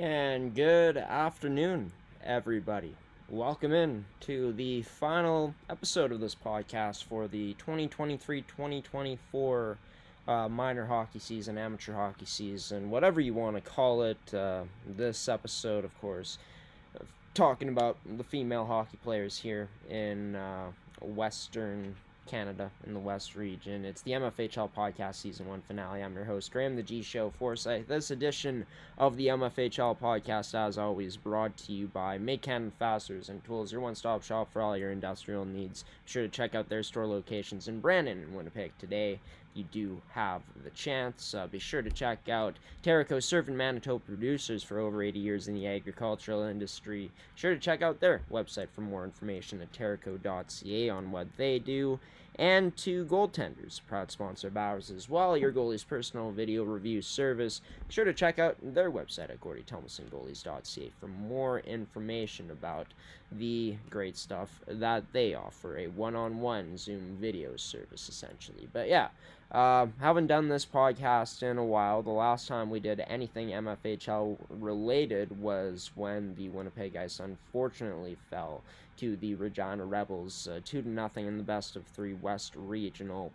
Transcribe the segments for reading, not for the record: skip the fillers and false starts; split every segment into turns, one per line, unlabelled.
And good afternoon, everybody. Welcome in to the final episode of this podcast for the 2023-2024 minor hockey season, amateur hockey season, whatever you want to call it. This episode, of course, talking about the female hockey players here in Western Canada in the West region. It's the MFHL podcast season 1 finale. I'm your host, Graham, the G Show Forsyth. This edition of the MFHL podcast, as always, brought to you by Make Cannon Fasteners and Tools, your one-stop shop for all your industrial needs. Be sure to check out their store locations in Brandon and Winnipeg today. You do have the chance. Be sure to check out Terrico, serving Manitoba producers for over 80 years in the agricultural industry. Be sure to check out their website for more information at terico.ca on what they do. And to Goaltenders, proud sponsor of ours as well, your goalie's personal video review service. Be sure to check out their website at gordythomasongoalies.ca for more information about the great stuff that they offer, a one-on-one Zoom video service essentially. But yeah, haven't done this podcast in a while. The last time we did anything MFHL related was when the Winnipeg Ice unfortunately fell to the Regina Rebels 2-0 in the best of 3 West Regional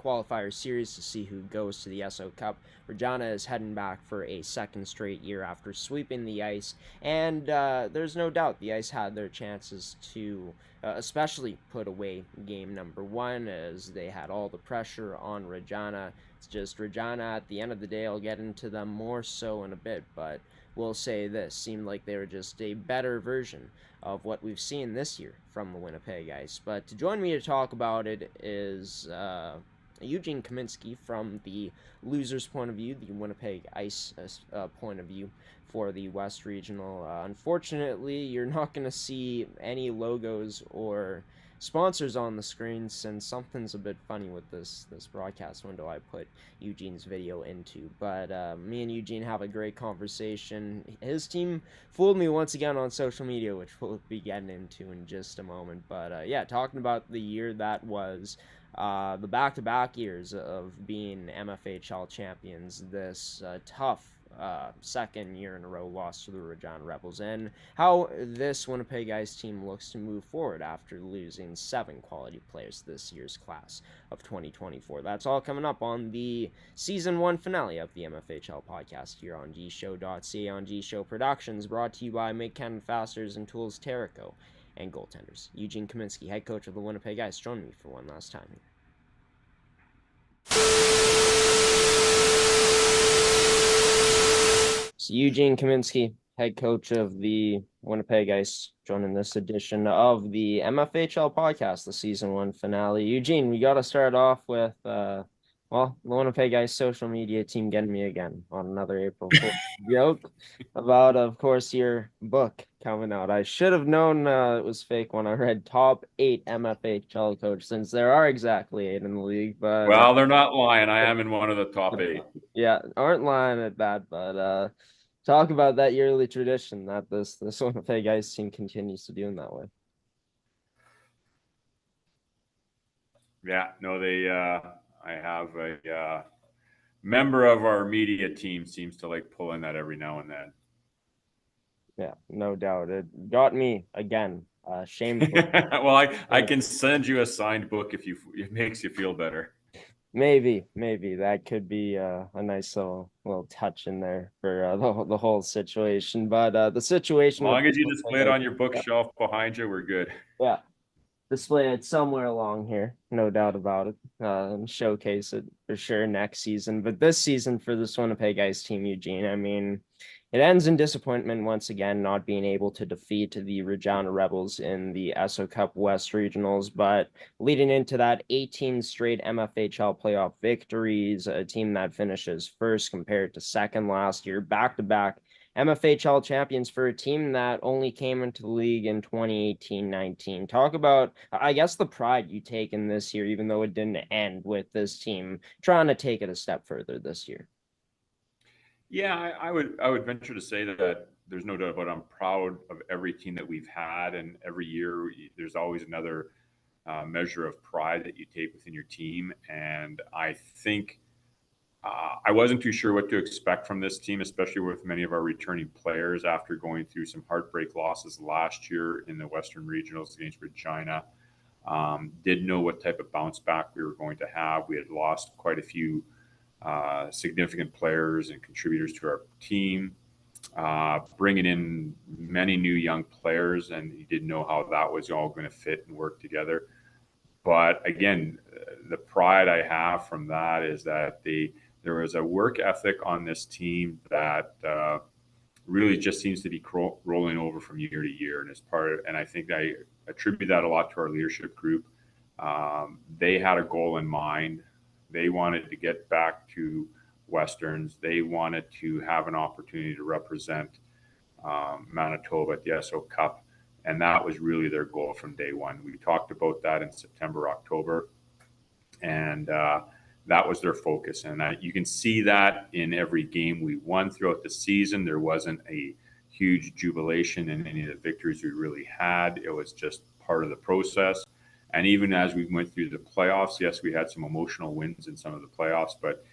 qualifier series to see who goes to the SO Cup. Regina is heading back for a second straight year after sweeping the Ice, and there's no doubt the Ice had their chances to especially put away game number 1, as they had all the pressure on Regina. It's just Regina at the end of the day. I'll get into them more so in a bit, but we'll say this seemed like they were just a better version of what we've seen this year from the Winnipeg Ice. But to join me to talk about it is Eugene Kaminsky from the loser's point of view, the Winnipeg Ice point of view for the West Regional. Unfortunately, you're not going to see any logos or sponsors on the screen, since something's a bit funny with this broadcast window I put Eugene's video into. But me and Eugene have a great conversation. His team fooled me once again on social media, which we'll be getting into in just a moment. But yeah, talking about the year that was, the back-to-back years of being MFHL champions, this tough second year in a row loss to the Regina Rebels, and how this Winnipeg Ice team looks to move forward after losing 7 quality players this year's class of 2024. That's all coming up on the Season 1 finale of the MFHL podcast here on gshow.ca on G-Show Productions, brought to you by Make Cannon Fasteners and Tools, Terrico, and Goaltenders. Eugene Kaminsky, head coach of the Winnipeg Ice, join me for one last time here. So Eugene Kaminsky, head coach of the Winnipeg Ice, joining this edition of the MFHL podcast, the Season 1 finale. Eugene, we got to start off with, the Winnipeg Ice social media team getting me again on another April Fool's joke about, of course, your book coming out. I should have known it was fake when I read top 8 MFHL coach, since there are exactly 8 in the league. But
well, they're not lying. I am in one of the top 8.
Yeah, aren't lying at that, but talk about that yearly tradition that this Winnipeg Ice team continues to do in that way.
Yeah, no, I have a member of our media team seems to like pulling that every now and then.
Yeah, no doubt. It got me again. Shameful.
Well, I can send you a signed book if it makes you feel better.
Maybe that could be a nice little touch in there for the whole situation. But the situation,
as long as you display it on your bookshelf behind you, we're good.
Yeah, display it somewhere along here, no doubt about it, and showcase it for sure next season. But this season for this Winnipeg Ice team, Eugene, I mean, it ends in disappointment once again, not being able to defeat the Regina Rebels in the SO Cup West Regionals, but leading into that 18 straight MFHL playoff victories, a team that finishes first compared to second last year, back-to-back MFHL champions for a team that only came into the league in 2018-19. Talk about, I guess, the pride you take in this year, even though it didn't end with this team trying to take it a step further this year.
Yeah, I would venture to say that there's no doubt about it. I'm proud of every team that we've had, and every year there's always another measure of pride that you take within your team. And I think I wasn't too sure what to expect from this team, especially with many of our returning players after going through some heartbreak losses last year in the Western Regionals against Regina. Didn't know what type of bounce back we were going to have. We had lost quite a few significant players and contributors to our team, bringing in many new young players, and you didn't know how that was all going to fit and work together. But again, the pride I have from that is that there was a work ethic on this team that really just seems to be rolling over from year to year, and and I think I attribute that a lot to our leadership group. They had a goal in mind. They wanted to get back to Westerns. They wanted to have an opportunity to represent Manitoba at the SO Cup, and that was really their goal from day one. We talked about that in September, October, and that was their focus. And you can see that in every game we won throughout the season. There wasn't a huge jubilation in any of the victories we really had. It was just part of the process. And even as we went through the playoffs, yes, we had some emotional wins in some of the playoffs, but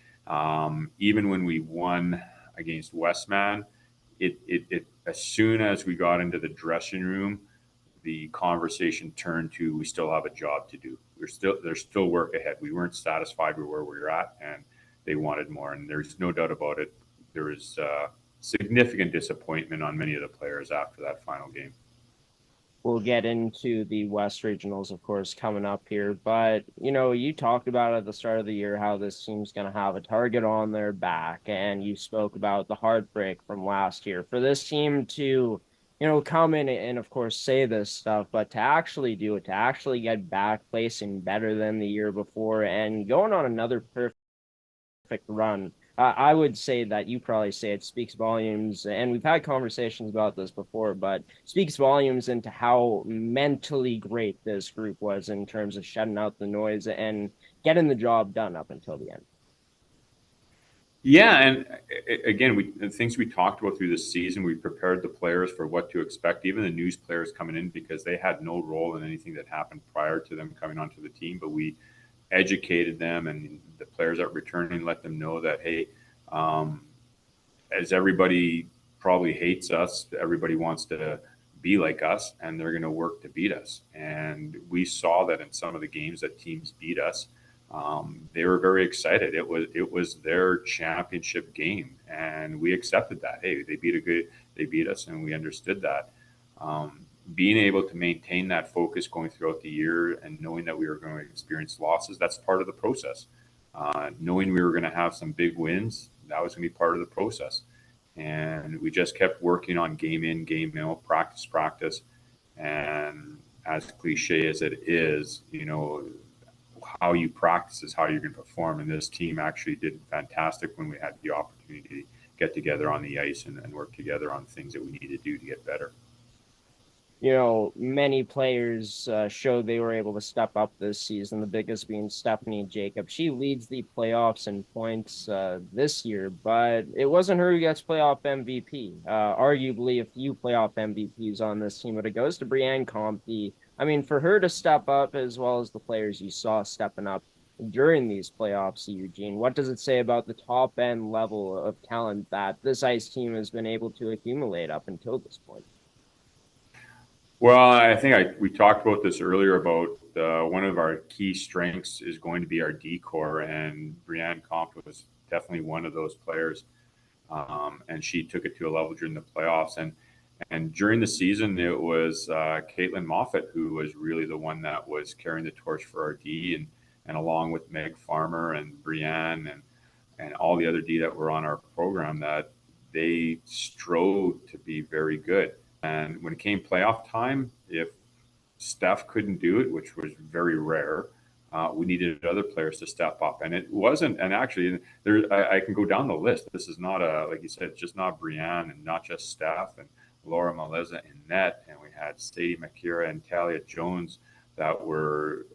even when we won against Westman, it as soon as we got into the dressing room, the conversation turned to we still have a job to do. There's still work ahead. We weren't satisfied with where we were at, and they wanted more. And there's no doubt about it. There was significant disappointment on many of the players after that final game.
We'll get into the West Regionals, of course, coming up here. But, you talked about at the start of the year how this team's going to have a target on their back. And you spoke about the heartbreak from last year. For this team to, come in and, of course, say this stuff, but to actually do it, to actually get back placing better than the year before and going on another perfect run. I would say that you probably say it speaks volumes, and we've had conversations about this before, but speaks volumes into how mentally great this group was in terms of shutting out the noise and getting the job done up until the end.
Yeah, and again, the things we talked about through this season, we prepared the players for what to expect, even the news players coming in, because they had no role in anything that happened prior to them coming onto the team, but we educated them, and the players that were returning let them know that, hey, as everybody probably hates us, everybody wants to be like us, and they're going to work to beat us. And we saw that in some of the games that teams beat us. They were very excited. It was their championship game, and we accepted that. Hey, they beat us, and we understood that. Being able to maintain that focus going throughout the year and knowing that we were going to experience losses, that's part of the process. Knowing we were going to have some big wins, that was going to be part of the process. And we just kept working on game in, game out, practice. And as cliche as it is, how you practice is how you're going to perform. And this team actually did fantastic when we had the opportunity to get together on the ice and work together on things that we need to do to get better.
Many players showed they were able to step up this season, the biggest being Stephanie Jacob. She leads the playoffs in points this year, but it wasn't her who gets playoff MVP. Arguably, a few playoff MVPs on this team, but it goes to Brianne Comte. I mean, for her to step up as well as the players you saw stepping up during these playoffs, Eugene, what does it say about the top end level of talent that this ice team has been able to accumulate up until this point?
Well, I think we talked about this earlier about one of our key strengths is going to be our decor, and Brianne Comte was definitely one of those players, and she took it to a level during the playoffs. And during the season, it was Caitlin Moffat who was really the one that was carrying the torch for our D, and along with Meg Farmer and Brianne and all the other D that were on our program, that they strove to be very good. And when it came playoff time, if Steph couldn't do it, which was very rare, we needed other players to step up. And it wasn't, and actually, I can go down the list. This is not like you said, it's just not Brianne and not just Steph and Laura Meleza in net. And we had Sadie Makira and Talia Jones that were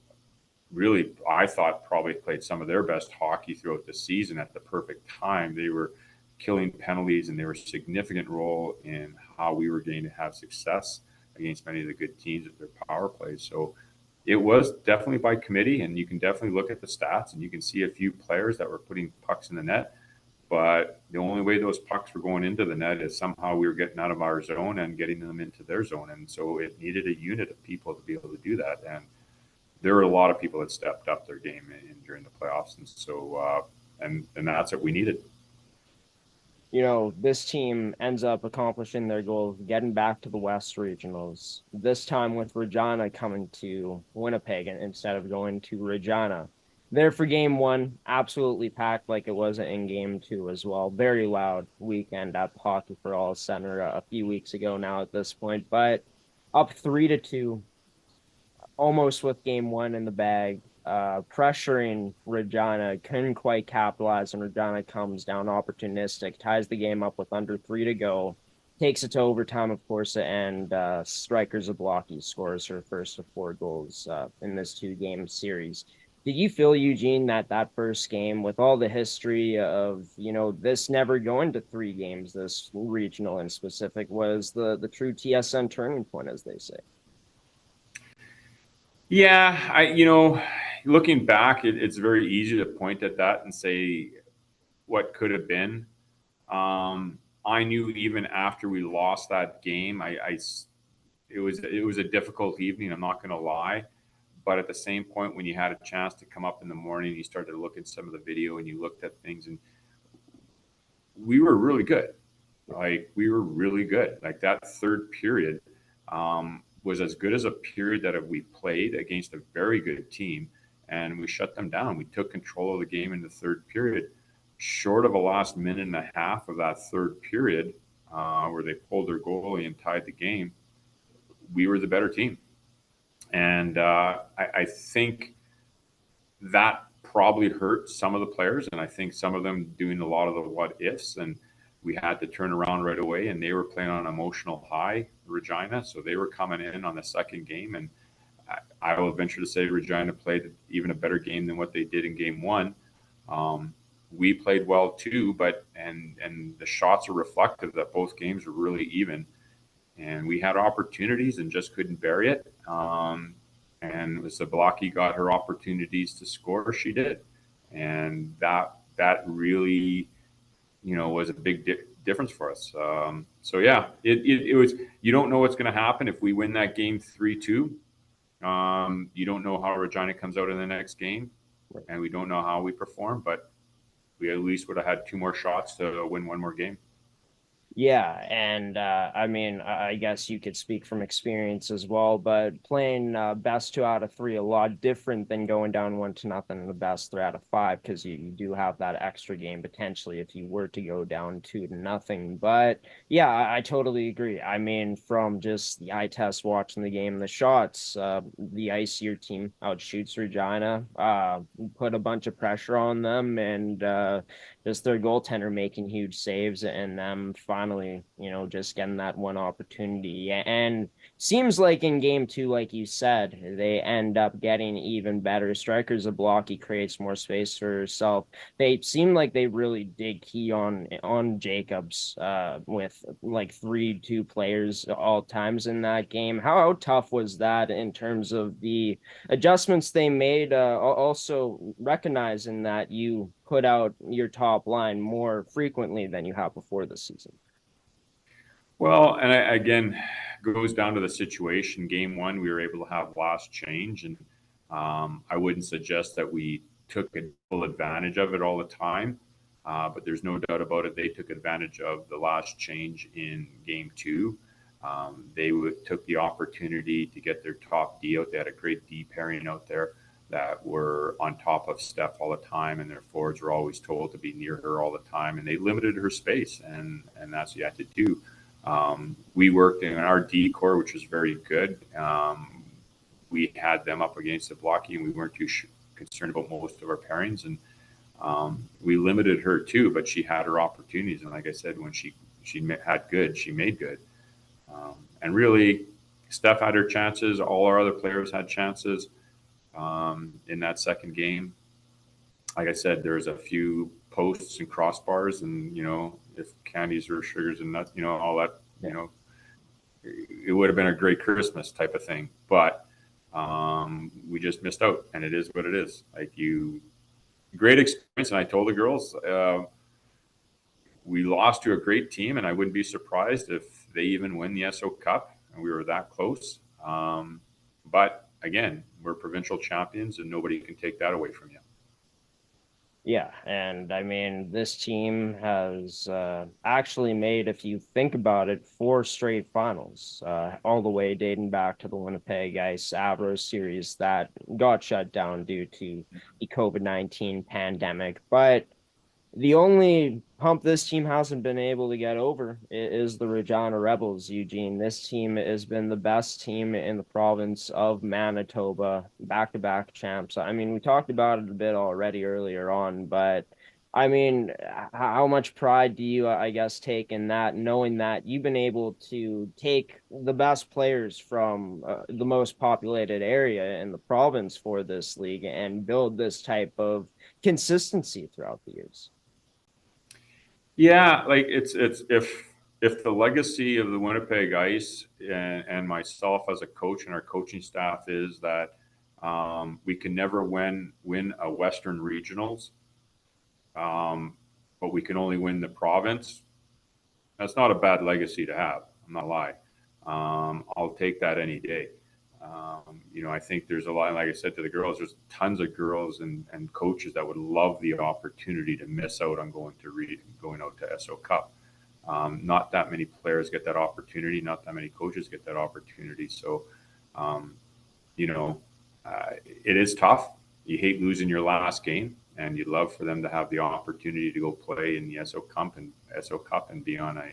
really, I thought, probably played some of their best hockey throughout the season at the perfect time. They were killing penalties, and they were a significant role in how we were going to have success against many of the good teams at their power plays. So it was definitely by committee, and you can definitely look at the stats and you can see a few players that were putting pucks in the net. But the only way those pucks were going into the net is somehow we were getting out of our zone and getting them into their zone. And so it needed a unit of people to be able to do that. And there were a lot of people that stepped up their game during the playoffs. And so, and that's what we needed.
You know, this team ends up accomplishing their goal of getting back to the West Regionals, this time with Regina coming to Winnipeg instead of going to Regina. There for game one, absolutely packed like it was in game two as well. Very loud weekend at Hockey for All Center a few weeks ago now at this point, but up 3-2 almost with game one in the bag, pressuring Regina, couldn't quite capitalize, and Regina comes down opportunistic, ties the game up with under 3 to go, takes it to overtime, of course, and Striker Zablocki scores her first of 4 goals in this 2-game series. Did you feel, Eugene, that that first game, with all the history of, you know, this never going to 3 games, this regional in specific, was the true TSN turning point, as they say?
Yeah, looking back, it's very easy to point at that and say what could have been. I knew even after we lost that game, it was a difficult evening. I'm not going to lie, but at the same point, when you had a chance to come up in the morning, you started to look at some of the video and you looked at things, and we were really good. Like we were really good. Like that third period was as good as a period that we played against a very good team, and we shut them down. We took control of the game in the third period. Short of a last minute and a half of that third period, where they pulled their goalie and tied the game, we were the better team. And I think that probably hurt some of the players, and I think some of them doing a lot of the what ifs, and we had to turn around right away, and they were playing on an emotional high, Regina, so they were coming in on the second game, and I will venture to say Regina played even a better game than what they did in game one. We played well too, but and the shots are reflective that both games were really even, and we had opportunities and just couldn't bury it. And Zablocki got her opportunities to score, she did, and that really, was a big difference for us. So yeah, it was. You don't know what's going to happen if we win that game 3-2. You don't know how Regina comes out in the next game, and we don't know how we perform, but we at least would have had 2 more shots to win 1 more game.
Yeah, and I mean, I guess you could speak from experience as well, but playing best 2 out of 3 a lot different than going down 1-0 in the best 3 out of 5, because you do have that extra game potentially if you were to go down 2-0. But yeah, I totally agree. I mean, from just the eye test watching the game, the shots, the icier team outshoots Regina, put a bunch of pressure on them, and just their goaltender making huge saves and them finally, just getting that one opportunity. And seems like in game two, like you said, they end up getting even better. Striker Zablocki creates more space for herself. They seem like they really dig key on Jacobs, with like 3-2 players all times in that game. How tough was that in terms of the adjustments they made? Also recognizing that you put out your top line more frequently than you have before this season.
Well, and again, goes down to the situation. Game one, we were able to have last change, and I wouldn't suggest that we took full advantage of it all the time. But there's no doubt about it. They took advantage of the last change in game two. They took the opportunity to get their top D out. They had a great D pairing out there that were on top of Steph all the time, and their forwards were always told to be near her all the time, and they limited her space, and that's what you had to do. We worked in our D core, which was very good. We had them up against the blocky, and we weren't too concerned about most of our pairings, and we limited her too, but she had her opportunities, and like I said, when she had good, she made good. And really, Steph had her chances. All our other players had chances in that second game. Like I said, there's a few posts and crossbars, and if candies or sugars and nuts, all that, it would have been a great Christmas type of thing. But We just missed out, and it is what it is. Great experience. And I told the girls, we lost to a great team, and I wouldn't be surprised if they even win the SO Cup, and we were that close. But again, we're provincial champions, and nobody can take that away from you.
Yeah, and I mean, this team has actually made, if you think about it, four straight finals, all the way dating back to the Winnipeg Ice Avros series that got shut down due to the COVID-19 pandemic. But the only hump this team hasn't been able to get over is the Regina Rebels, Eugene. This team has been the best team in the province of Manitoba, back-to-back champs. I mean, we talked about it a bit already earlier on, but I mean, how much pride do you, I guess, take in that, knowing that you've been able to take the best players from the most populated area in the province for this league and build this type of consistency throughout the years?
Yeah, like it's if the legacy of the Winnipeg Ice and myself as a coach and our coaching staff is that we can never win a Western Regionals, but we can only win the province. That's not a bad legacy to have. I'm not lie. I'll take that any day. I think there's a lot, like I said to the girls, there's tons of girls and coaches that would love the opportunity to miss out on going out to SO Cup. Not that many players get that opportunity. Not that many coaches get that opportunity. So, um, you know, it is tough. You hate losing your last game, and you'd love for them to have the opportunity to go play in the SO Cup and be on a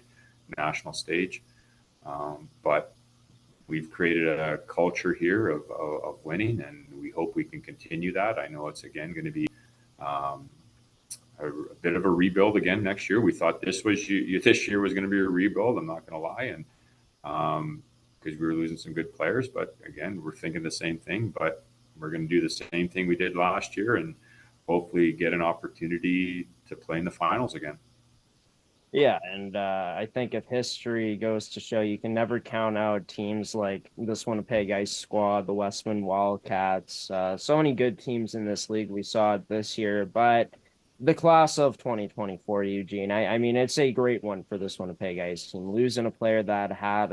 national stage. But we've created a culture here of winning, and we hope we can continue that. I know it's again going to be um, a bit of a rebuild again next year. We thought this year was going to be a rebuild. I'm not going to lie, and because we were losing some good players, but again, we're thinking the same thing. But we're going to do the same thing we did last year, and hopefully get an opportunity to play in the finals again.
Yeah, and I think if history goes to show, you can never count out teams like this Winnipeg Ice squad, the Westman Wildcats, so many good teams in this league. We saw it this year, but the class of 2024, Eugene, I mean, it's a great one for this Winnipeg Ice team. Losing a player that had,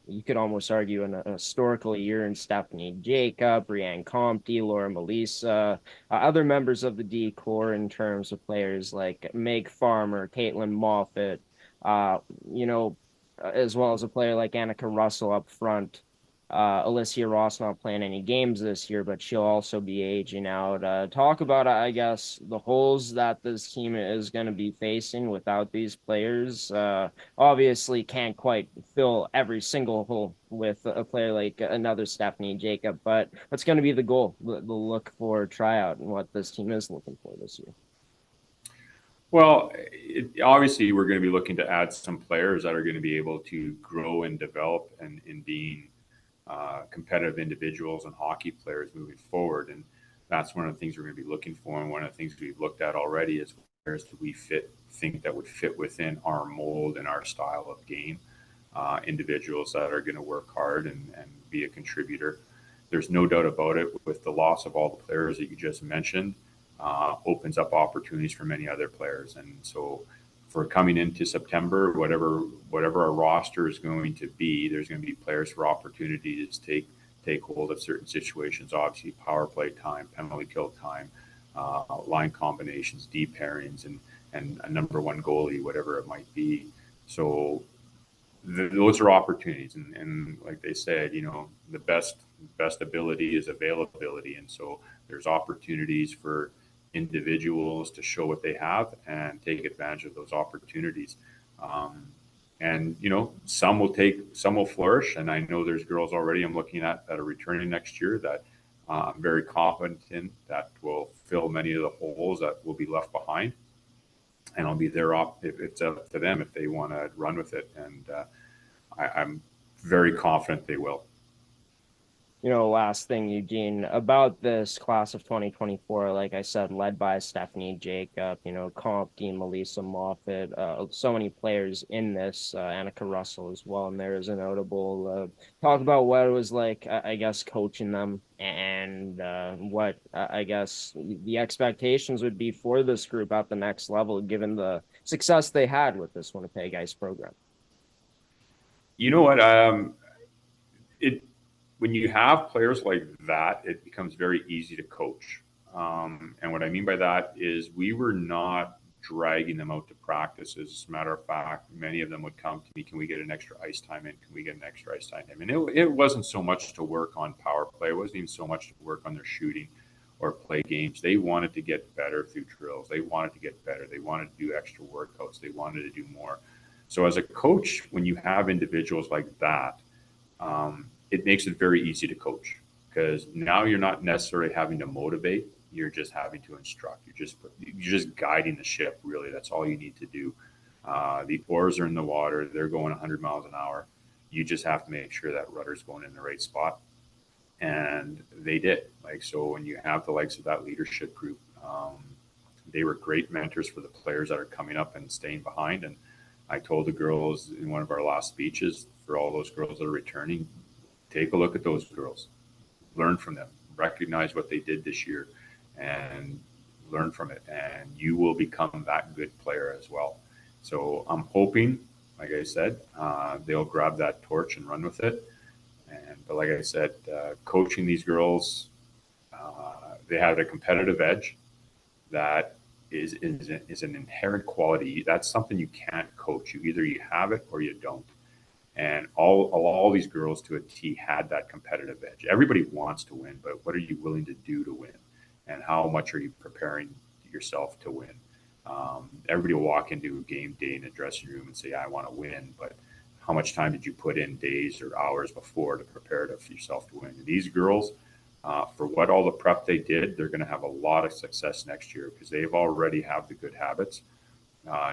you could almost argue, an historical year in Stephanie Jacob, Brianne Comte, Laura Melissa, other members of the D core in terms of players like Meg Farmer, Caitlin Moffat, uh, you know, as well as a player like Annika Russell up front. Alicia Ross not playing any games this year, but she'll also be aging out. Talk about, I guess, the holes that this team is going to be facing without these players. Obviously, can't quite fill every single hole with a player like another Stephanie Jacob, but that's going to be the goal, the look for tryout and what this team is looking for this year.
Well, obviously, we're going to be looking to add some players that are going to be able to grow and develop and in being competitive individuals and hockey players moving forward. And that's one of the things we're going to be looking for. And one of the things we've looked at already is players that we think that would fit within our mold and our style of game. Individuals that are going to work hard and be a contributor. There's no doubt about it. With the loss of all the players that you just mentioned, opens up opportunities for many other players. And so, for coming into September, whatever our roster is going to be, there's going to be players for opportunities to take hold of certain situations. Obviously, power play time, penalty kill time, line combinations, deep pairings, and a number one goalie, whatever it might be. So those are opportunities, and like they said, the best ability is availability, and so there's opportunities for individuals to show what they have and take advantage of those opportunities. And some will flourish, and I know there's girls already I'm looking at that are returning next year that I'm very confident in that will fill many of the holes that will be left behind, and I'll be there if it's up to them if they want to run with it, and I'm very confident they will.
Last thing, Eugene, about this class of 2024, like I said, led by Stephanie Jacob, Comp Dean, Melissa Moffett, so many players in this, Annika Russell as well, and there is a notable talk about what it was like, I guess, coaching them and what I guess the expectations would be for this group at the next level, given the success they had with this Winnipeg Ice program.
You know what? It when you have players like that, it becomes very easy to coach. And what I mean by that is we were not dragging them out to practice. As a matter of fact, many of them would come to me, can we get an extra ice time in? Can we get an extra ice time in? And it wasn't so much to work on power play. It wasn't even so much to work on their shooting or play games. They wanted to get better through drills. They wanted to get better. They wanted to do extra workouts. They wanted to do more. So as a coach, when you have individuals like that, it makes it very easy to coach because now you're not necessarily having to motivate. You're just having to instruct. You're just guiding the ship. Really, that's all you need to do. The oars are in the water. They're going 100 miles an hour. You just have to make sure that rudder's going in the right spot. And they did. Like so, when you have the likes of that leadership group, they were great mentors for the players that are coming up and staying behind. And I told the girls in one of our last speeches for all those girls that are returning, take a look at those girls, learn from them, recognize what they did this year, and learn from it. And you will become that good player as well. So I'm hoping, like I said, they'll grab that torch and run with it. But like I said, coaching these girls, they have a competitive edge that is an inherent quality. That's something you can't coach. You have it or you don't. And all these girls to a T had that competitive edge. Everybody wants to win, but what are you willing to do to win? And how much are you preparing yourself to win? Everybody will walk into a game day in a dressing room and say, "I want to win," but how much time did you put in days or hours before to prepare for yourself to win? And these girls, for what all the prep they did, they're going to have a lot of success next year because they've already have the good habits.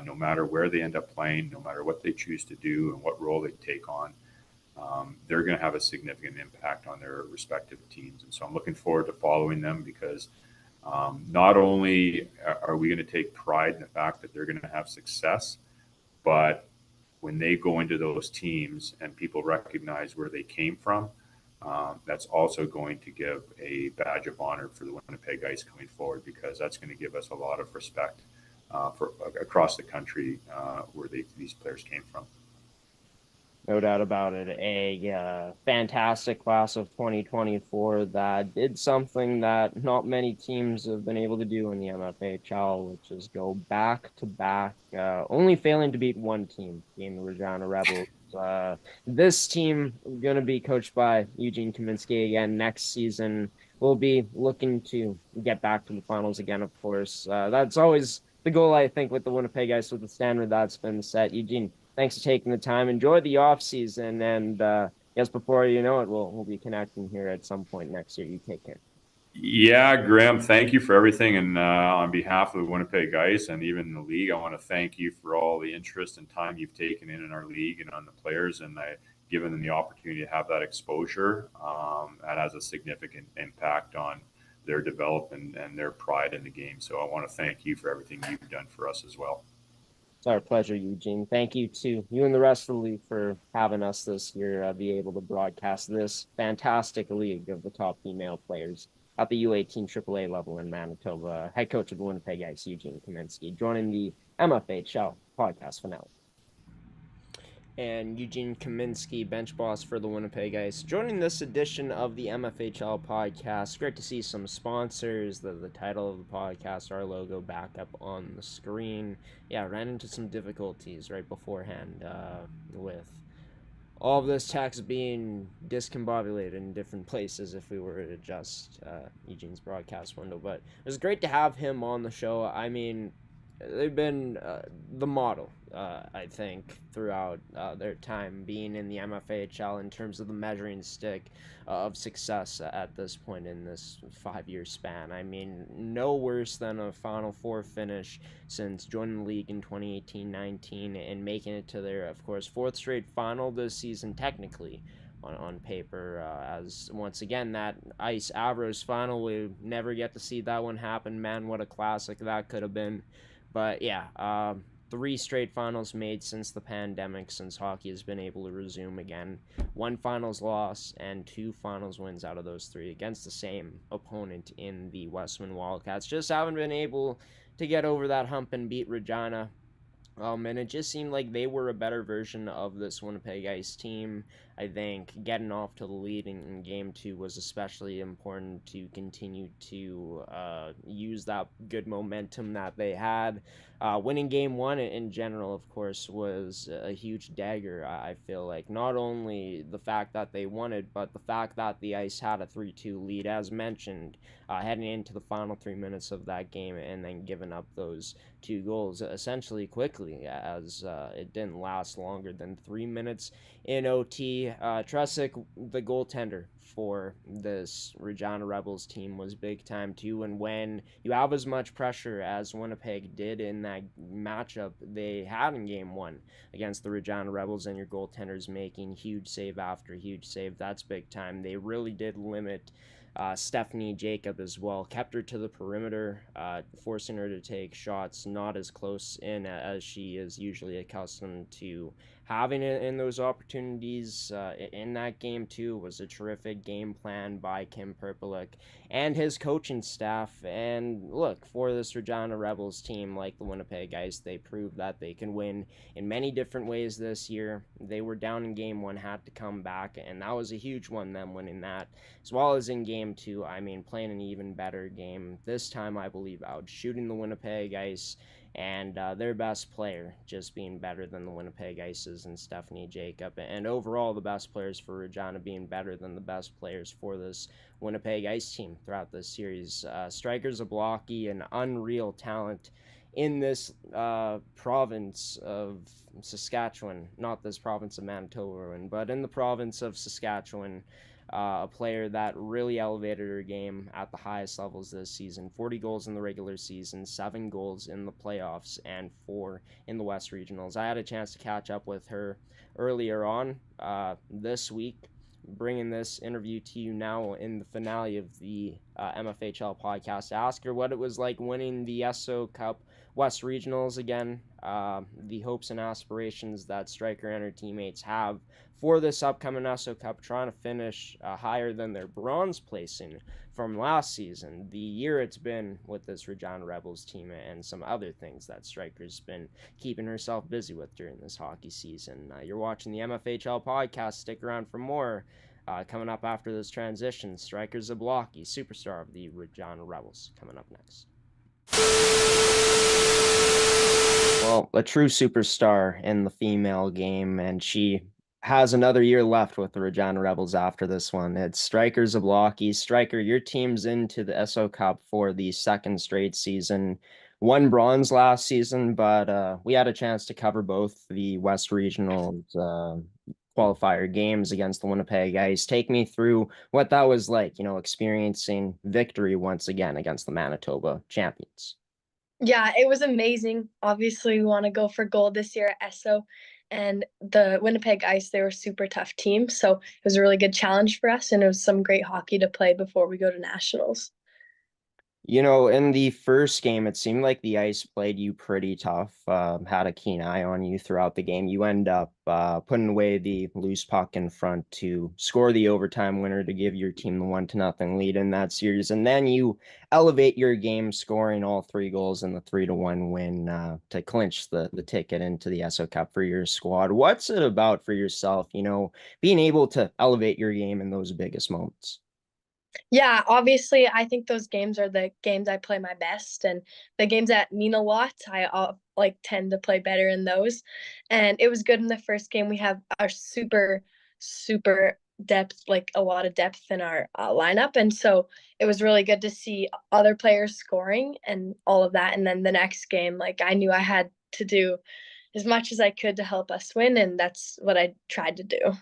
No matter where they end up playing, no matter what they choose to do and what role they take on, they're going to have a significant impact on their respective teams. And so I'm looking forward to following them because not only are we going to take pride in the fact that they're going to have success, but when they go into those teams and people recognize where they came from, that's also going to give a badge of honor for the Winnipeg Ice coming forward because that's going to give us a lot of respect for across the country where these players came from.
No doubt about it. A fantastic class of 2024 that did something that not many teams have been able to do in the MFHL, which is go back to back, only failing to beat one team, being the Regina Rebels. This team going to be coached by Eugene Kaminsky again next season. We'll be looking to get back to the finals again, of course. That's always the goal, I think, with the Winnipeg Ice, with the standard that's been set. Eugene, thanks for taking the time. Enjoy the off season, and yes, before you know it, we'll be connecting here at some point next year. You take care.
Yeah, Graham, thank you for everything. And on behalf of the Winnipeg Ice and even the league, I want to thank you for all the interest and time you've taken in our league and on the players. And given them the opportunity to have that exposure, that has a significant impact on their development and their pride in the game. So I want to thank you for everything you've done for us as well.
It's our pleasure, Eugene. Thank you to you and the rest of the league for having us this year, be able to broadcast this fantastic league of the top female players at the U18 AAA level in Manitoba. Head coach of the Winnipeg Ice, Eugene Kaminsky, joining the MFHL podcast finale. And Eugene Kaminsky, bench boss for the Winnipeg Ice, joining this edition of the MFHL podcast. Great to see some sponsors, the title of the podcast, our logo back up on the screen. Yeah, ran into some difficulties right beforehand with all of this text being discombobulated in different places if we were to adjust Eugene's broadcast window. But it was great to have him on the show. I mean, they've been the model, I think, throughout their time being in the MFHL in terms of the measuring stick of success at this point in this 5-year span. I mean, no worse than a Final Four finish since joining the league in 2018-19 and making it to their, of course, 4th straight final this season, technically, on paper. As once again, that Ice Avros final, we never get to see that one happen. Man, what a classic that could have been. But yeah, 3 straight finals made since the pandemic, since hockey has been able to resume again. 1 finals loss and 2 finals wins out of those 3 against the same opponent in the Westman Wildcats. Just haven't been able to get over that hump and beat Regina. And it just seemed like they were a better version of this Winnipeg Ice team. I think getting off to the lead in game 2 was especially important to continue to use that good momentum that they had. Winning game 1 in general, of course, was a huge dagger. I feel like not only the fact that they won it, but the fact that the Ice had a 3-2 lead, as mentioned, heading into the final 3 minutes of that game, and then giving up those 2 goals essentially quickly, as it didn't last longer than 3 minutes in OT. Tresic, the goaltender for this Regina Rebels team, was big time too. And when you have as much pressure as Winnipeg did in that matchup they had in game 1 against the Regina Rebels, and your goaltender's making huge save after huge save, that's big time. They really did limit Stephanie Jacob as well, kept her to the perimeter, forcing her to take shots not as close in as she is usually accustomed to having it in those opportunities. In that game too was a terrific game plan by Kim Perpelik and his coaching staff. And look, for this Regina Rebels team, like the Winnipeg Ice, they proved that they can win in many different ways this year. They were down in game 1, had to come back, and that was a huge one, them winning that, as well as in game 2. I mean, playing an even better game this time, I believe, out shooting the Winnipeg Ice, and their best player just being better than the Winnipeg Ices and Stephanie Jacob, and overall the best players for Regina being better than the best players for this Winnipeg Ice team throughout this series. Striker Zablocki, an unreal talent in this province of Saskatchewan, not this province of Manitoba, but in the province of Saskatchewan. A player that really elevated her game at the highest levels this season. 40 goals in the regular season, 7 goals in the playoffs, and 4 in the West Regionals. I had a chance to catch up with her earlier on this week, bringing this interview to you now in the finale of the MFHL podcast, to ask her what it was like winning the ESO Cup West Regionals again, the hopes and aspirations that Striker and her teammates have for this upcoming ESO Cup, trying to finish higher than their bronze placing from last season, the year it's been with this Regina Rebels team, and some other things that Striker's been keeping herself busy with during this hockey season. You're watching the MFHL podcast. Stick around for more. Coming up after this transition, Striker Zablocki, superstar of the Regina Rebels, coming up next. Well, a true superstar in the female game, and she has another year left with the Regina Rebels after this one. It's Striker Zablocki. Striker, your team's into the ESO Cup for the 2nd straight season. Won bronze last season, but we had a chance to cover both the West Regionals qualifier games against the Winnipeg Ice. Take me through what that was like, experiencing victory once again against the Manitoba champions.
Yeah, it was amazing. Obviously, we want to go for gold this year at ESO. And the Winnipeg Ice, they were a super tough team. So it was a really good challenge for us. And it was some great hockey to play before we go to nationals.
In the first game, it seemed like the Ice played you pretty tough, had a keen eye on you throughout the game. You end up putting away the loose puck in front to score the overtime winner to give your team the 1-0 lead in that series. And then you elevate your game, scoring all 3 goals in the 3-1 win to clinch the ticket into the ESO Cup for your squad. What's it about for yourself, being able to elevate your game in those biggest moments?
Yeah, obviously, I think those games are the games I play my best, and the games that mean a lot, I tend to play better in those. And it was good in the first game. We have our super depth, like a lot of depth in our lineup, and so it was really good to see other players scoring and all of that. And then the next game, I knew I had to do as much as I could to help us win, and that's what I tried to do.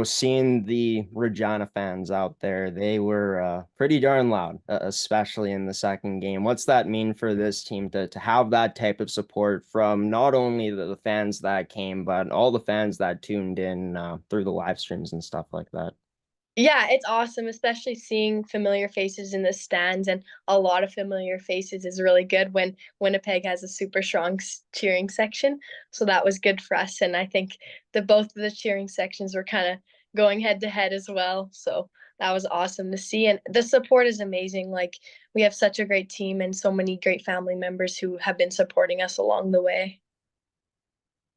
Seeing the Regina fans out there, they were pretty darn loud, especially in the second game. What's that mean for this team to have that type of support from not only the fans that came, but all the fans that tuned in through the live streams and stuff like that?
Yeah, it's awesome, especially seeing familiar faces in the stands, and a lot of familiar faces is really good when Winnipeg has a super strong cheering section. So that was good for us, and I think the both of the cheering sections were kind of going head to head as well. So that was awesome to see, and the support is amazing. Like, we have such a great team and so many great family members who have been supporting us along the way.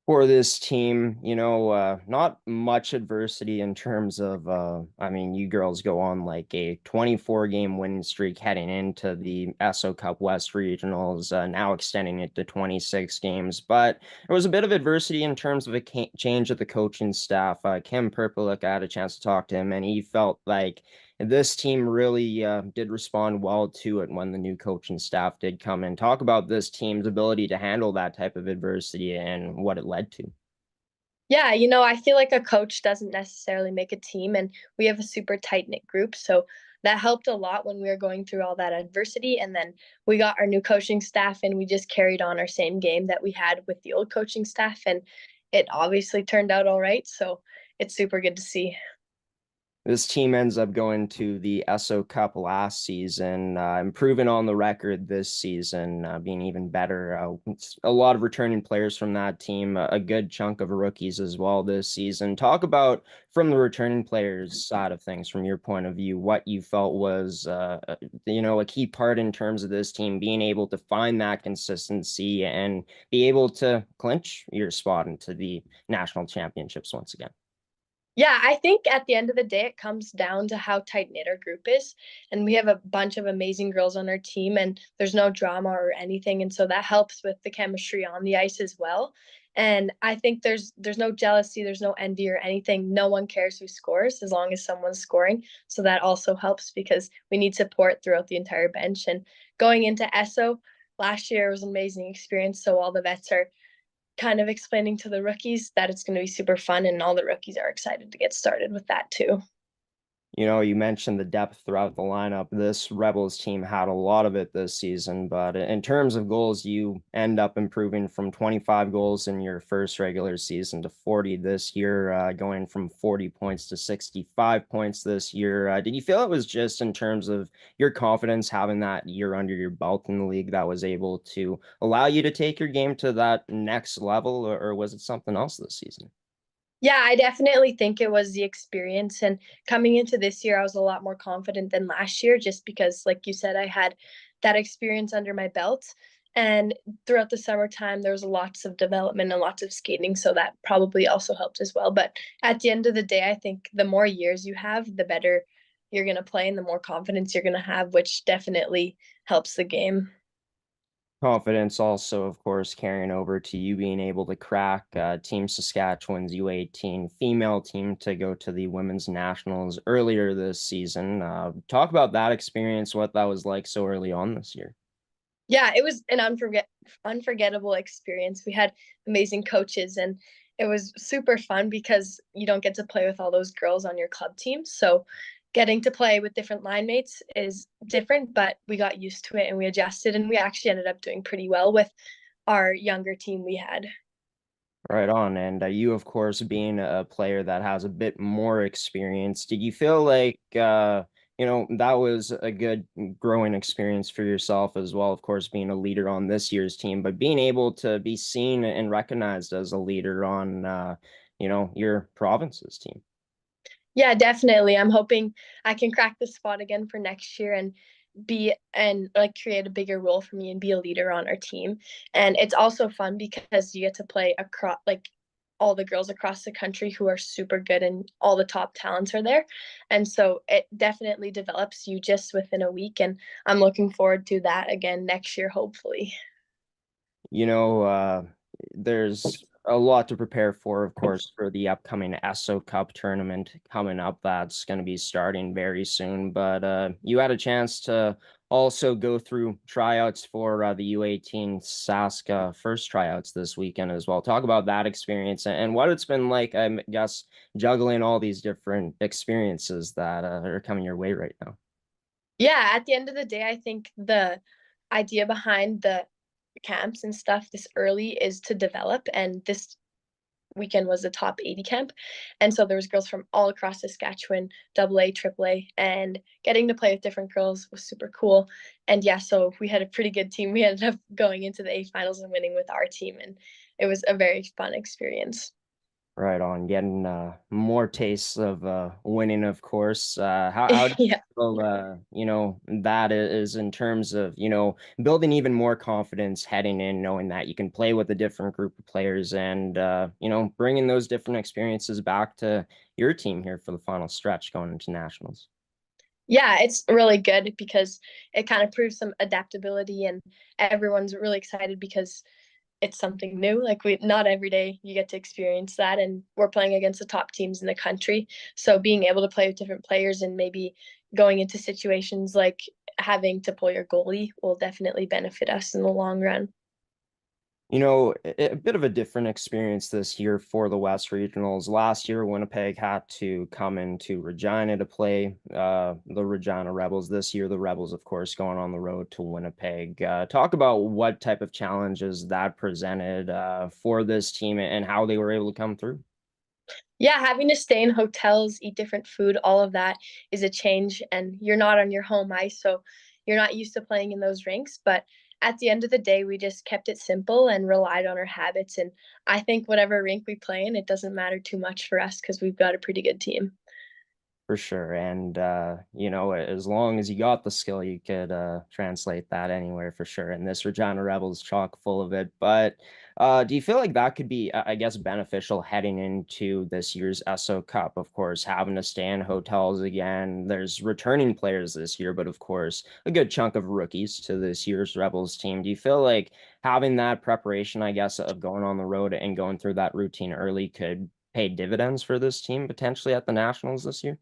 For this team, not much adversity in terms of, I mean, you girls go on like a 24 game winning streak heading into the ESO Cup West Regionals, now extending it to 26 games. But there was a bit of adversity in terms of a change of the coaching staff. Kim Perpelick, I had a chance to talk to him, and he felt like this team really did respond well to it when the new coaching staff did come in. Talk about this team's ability to handle that type of adversity and what it led to.
Yeah, I feel like a coach doesn't necessarily make a team, and we have a super tight knit group. So that helped a lot when we were going through all that adversity. And then we got our new coaching staff, and we just carried on our same game that we had with the old coaching staff. And it obviously turned out all right. So it's super good to see.
This team ends up going to the ESO Cup last season, improving on the record this season, being even better. It's a lot of returning players from that team, a good chunk of rookies as well this season. Talk about from the returning players side of things, from your point of view, what you felt was, a key part in terms of this team being able to find that consistency and be able to clinch your spot into the national championships once again.
Yeah, I think at the end of the day, it comes down to how tight knit our group is. And we have a bunch of amazing girls on our team, and there's no drama or anything. And so that helps with the chemistry on the ice as well. And I think there's no jealousy, there's no envy or anything. No one cares who scores as long as someone's scoring. So that also helps because we need support throughout the entire bench. And going into ESO last year was an amazing experience. So all the vets are kind of explaining to the rookies that it's going to be super fun, and all the rookies are excited to get started with that too.
You mentioned the depth throughout the lineup. This Rebels team had a lot of it this season, but in terms of goals, you end up improving from 25 goals in your first regular season to 40 this year, going from 40 points to 65 points this year. Did you feel it was just in terms of your confidence having that year under your belt in the league that was able to allow you to take your game to that next level, or was it something else this season?
Yeah, I definitely think it was the experience. And coming into this year, I was a lot more confident than last year just because, like you said, I had that experience under my belt. And throughout the summertime, there was lots of development and lots of skating. So that probably also helped as well. But at the end of the day, I think the more years you have, the better you're going to play and the more confidence you're going to have, which definitely helps the game.
Confidence also, of course, carrying over to you being able to crack Team Saskatchewan's U18 female team to go to the women's nationals earlier this season. Talk about that experience, what that was like so early on this year.
Yeah, it was an unforgettable experience. We had amazing coaches, and it was super fun because you don't get to play with all those girls on your club team. So getting to play with different line mates is different, but we got used to it and we adjusted, and we actually ended up doing pretty well with our younger team we had.
Right on. And you, of course, being a player that has a bit more experience, did you feel like, that was a good growing experience for yourself as well? Of course, being a leader on this year's team, but being able to be seen and recognized as a leader on, your province's team.
Yeah, definitely. I'm hoping I can crack the spot again for next year and be and like create a bigger role for me and be a leader on our team. And it's also fun because you get to play across like all the girls across the country who are super good and all the top talents are there. And so it definitely develops you just within a week, and I'm looking forward to that again next year hopefully.
you know, uh, there's a lot to prepare for, of course, for the upcoming ESO Cup tournament coming up. That's going to be starting very soon. But you had a chance to also go through tryouts for the U18 Saska first tryouts this weekend as well. Talk about that experience and what it's been like, I guess, juggling all these different experiences that are coming your way right now.
Yeah, at the end of the day, I think the idea behind the camps and stuff this early is to develop, and this weekend was the top 80 camp. And so there was girls from all across Saskatchewan, double A, triple A, and getting to play with different girls was super cool. And yeah, so we had a pretty good team. We ended up going into the A finals and winning with our team, and it was a very fun experience.
Right on, getting more tastes of winning, of course. How do you
Yeah.
feel, that is in terms of, building even more confidence heading in, knowing that you can play with a different group of players and, bringing those different experiences back to your team here for the final stretch going into nationals.
Yeah, it's really good because it kind of proves some adaptability, and everyone's really excited because it's something new. Like, we not every day you get to experience that, and we're playing against the top teams in the country. So being able to play with different players and maybe going into situations like having to pull your goalie will definitely benefit us in the long run.
A bit of a different experience this year for the West Regionals. Last year, Winnipeg had to come into Regina to play the Regina Rebels. This year, the Rebels, of course, going on the road to Winnipeg. Talk about what type of challenges that presented for this team and how they were able to come through.
Yeah, having to stay in hotels, eat different food, all of that is a change, and you're not on your home ice, so you're not used to playing in those rinks. But at the end of the day, we just kept it simple and relied on our habits. And I think whatever rink we play in, it doesn't matter too much for us because we've got a pretty good team.
For sure. And, as long as you got the skill, you could translate that anywhere for sure. And this Regina Rebels chock full of it. But do you feel like that could be, I guess, beneficial heading into this year's ESO Cup? Of course, having to stay in hotels again. There's returning players this year, but of course, a good chunk of rookies to this year's Rebels team. Do you feel like having that preparation, I guess, of going on the road and going through that routine early could pay dividends for this team potentially at the Nationals this year?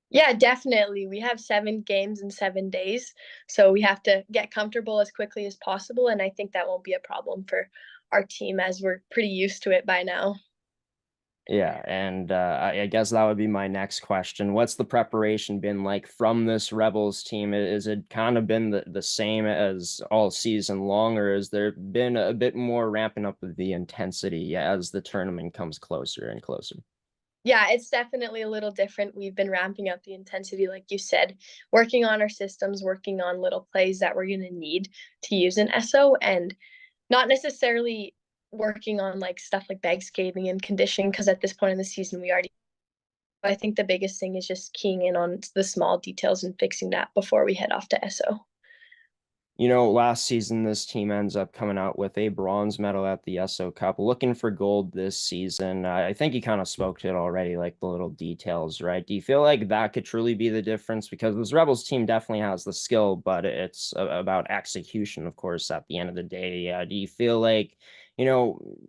Yeah, definitely. We have 7 games in 7 days, so we have to get comfortable as quickly as possible. And I think that won't be a problem for our team as we're pretty used to it by now.
Yeah, and I guess that would be my next question. What's the preparation been like from this Rebels team? Is it kind of been the same as all season long, or has there been a bit more ramping up of the intensity as the tournament comes closer and closer?
Yeah, it's definitely a little different. We've been ramping up the intensity, like you said, working on our systems, working on little plays that we're going to need to use in ESO, and not necessarily working on like stuff like bag skating and conditioning because at this point in the season we already. I think the biggest thing is just keying in on the small details and fixing that before we head off to ESO.
Last season, this team ends up coming out with a bronze medal at the ESO Cup, looking for gold this season. I think you kind of spoke to it already, like the little details, right? Do you feel like that could truly be the difference? Because this Rebels team definitely has the skill, but it's about execution, of course, at the end of the day. Do you feel like,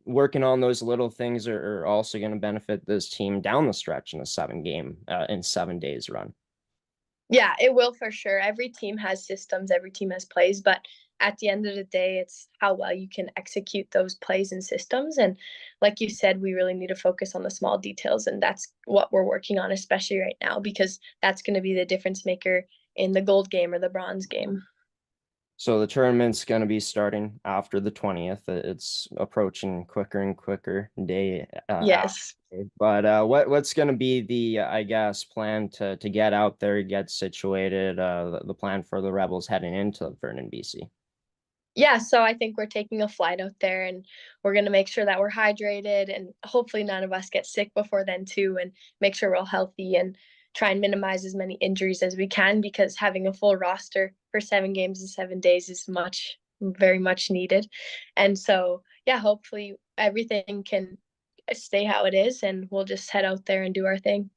working on those little things are also going to benefit this team down the stretch in a in 7 days run?
Yeah, it will for sure. Every team has systems, every team has plays, but at the end of the day, it's how well you can execute those plays and systems. And like you said, we really need to focus on the small details. And that's what we're working on, especially right now, because that's going to be the difference maker in the gold game or the bronze game.
So the tournament's going to be starting after the 20th. It's approaching quicker and quicker day after.
Yes.
But what's going to be the I guess plan to get out there, get situated, the plan for the Rebels heading into Vernon, BC?
Yeah, so I think we're taking a flight out there, and we're going to make sure that we're hydrated, and hopefully none of us get sick before then too, and make sure we're all healthy and try and minimize as many injuries as we can, because having a full roster for 7 games in 7 days is very much needed. And so, yeah, hopefully everything can stay how it is, and we'll just head out there and do our thing.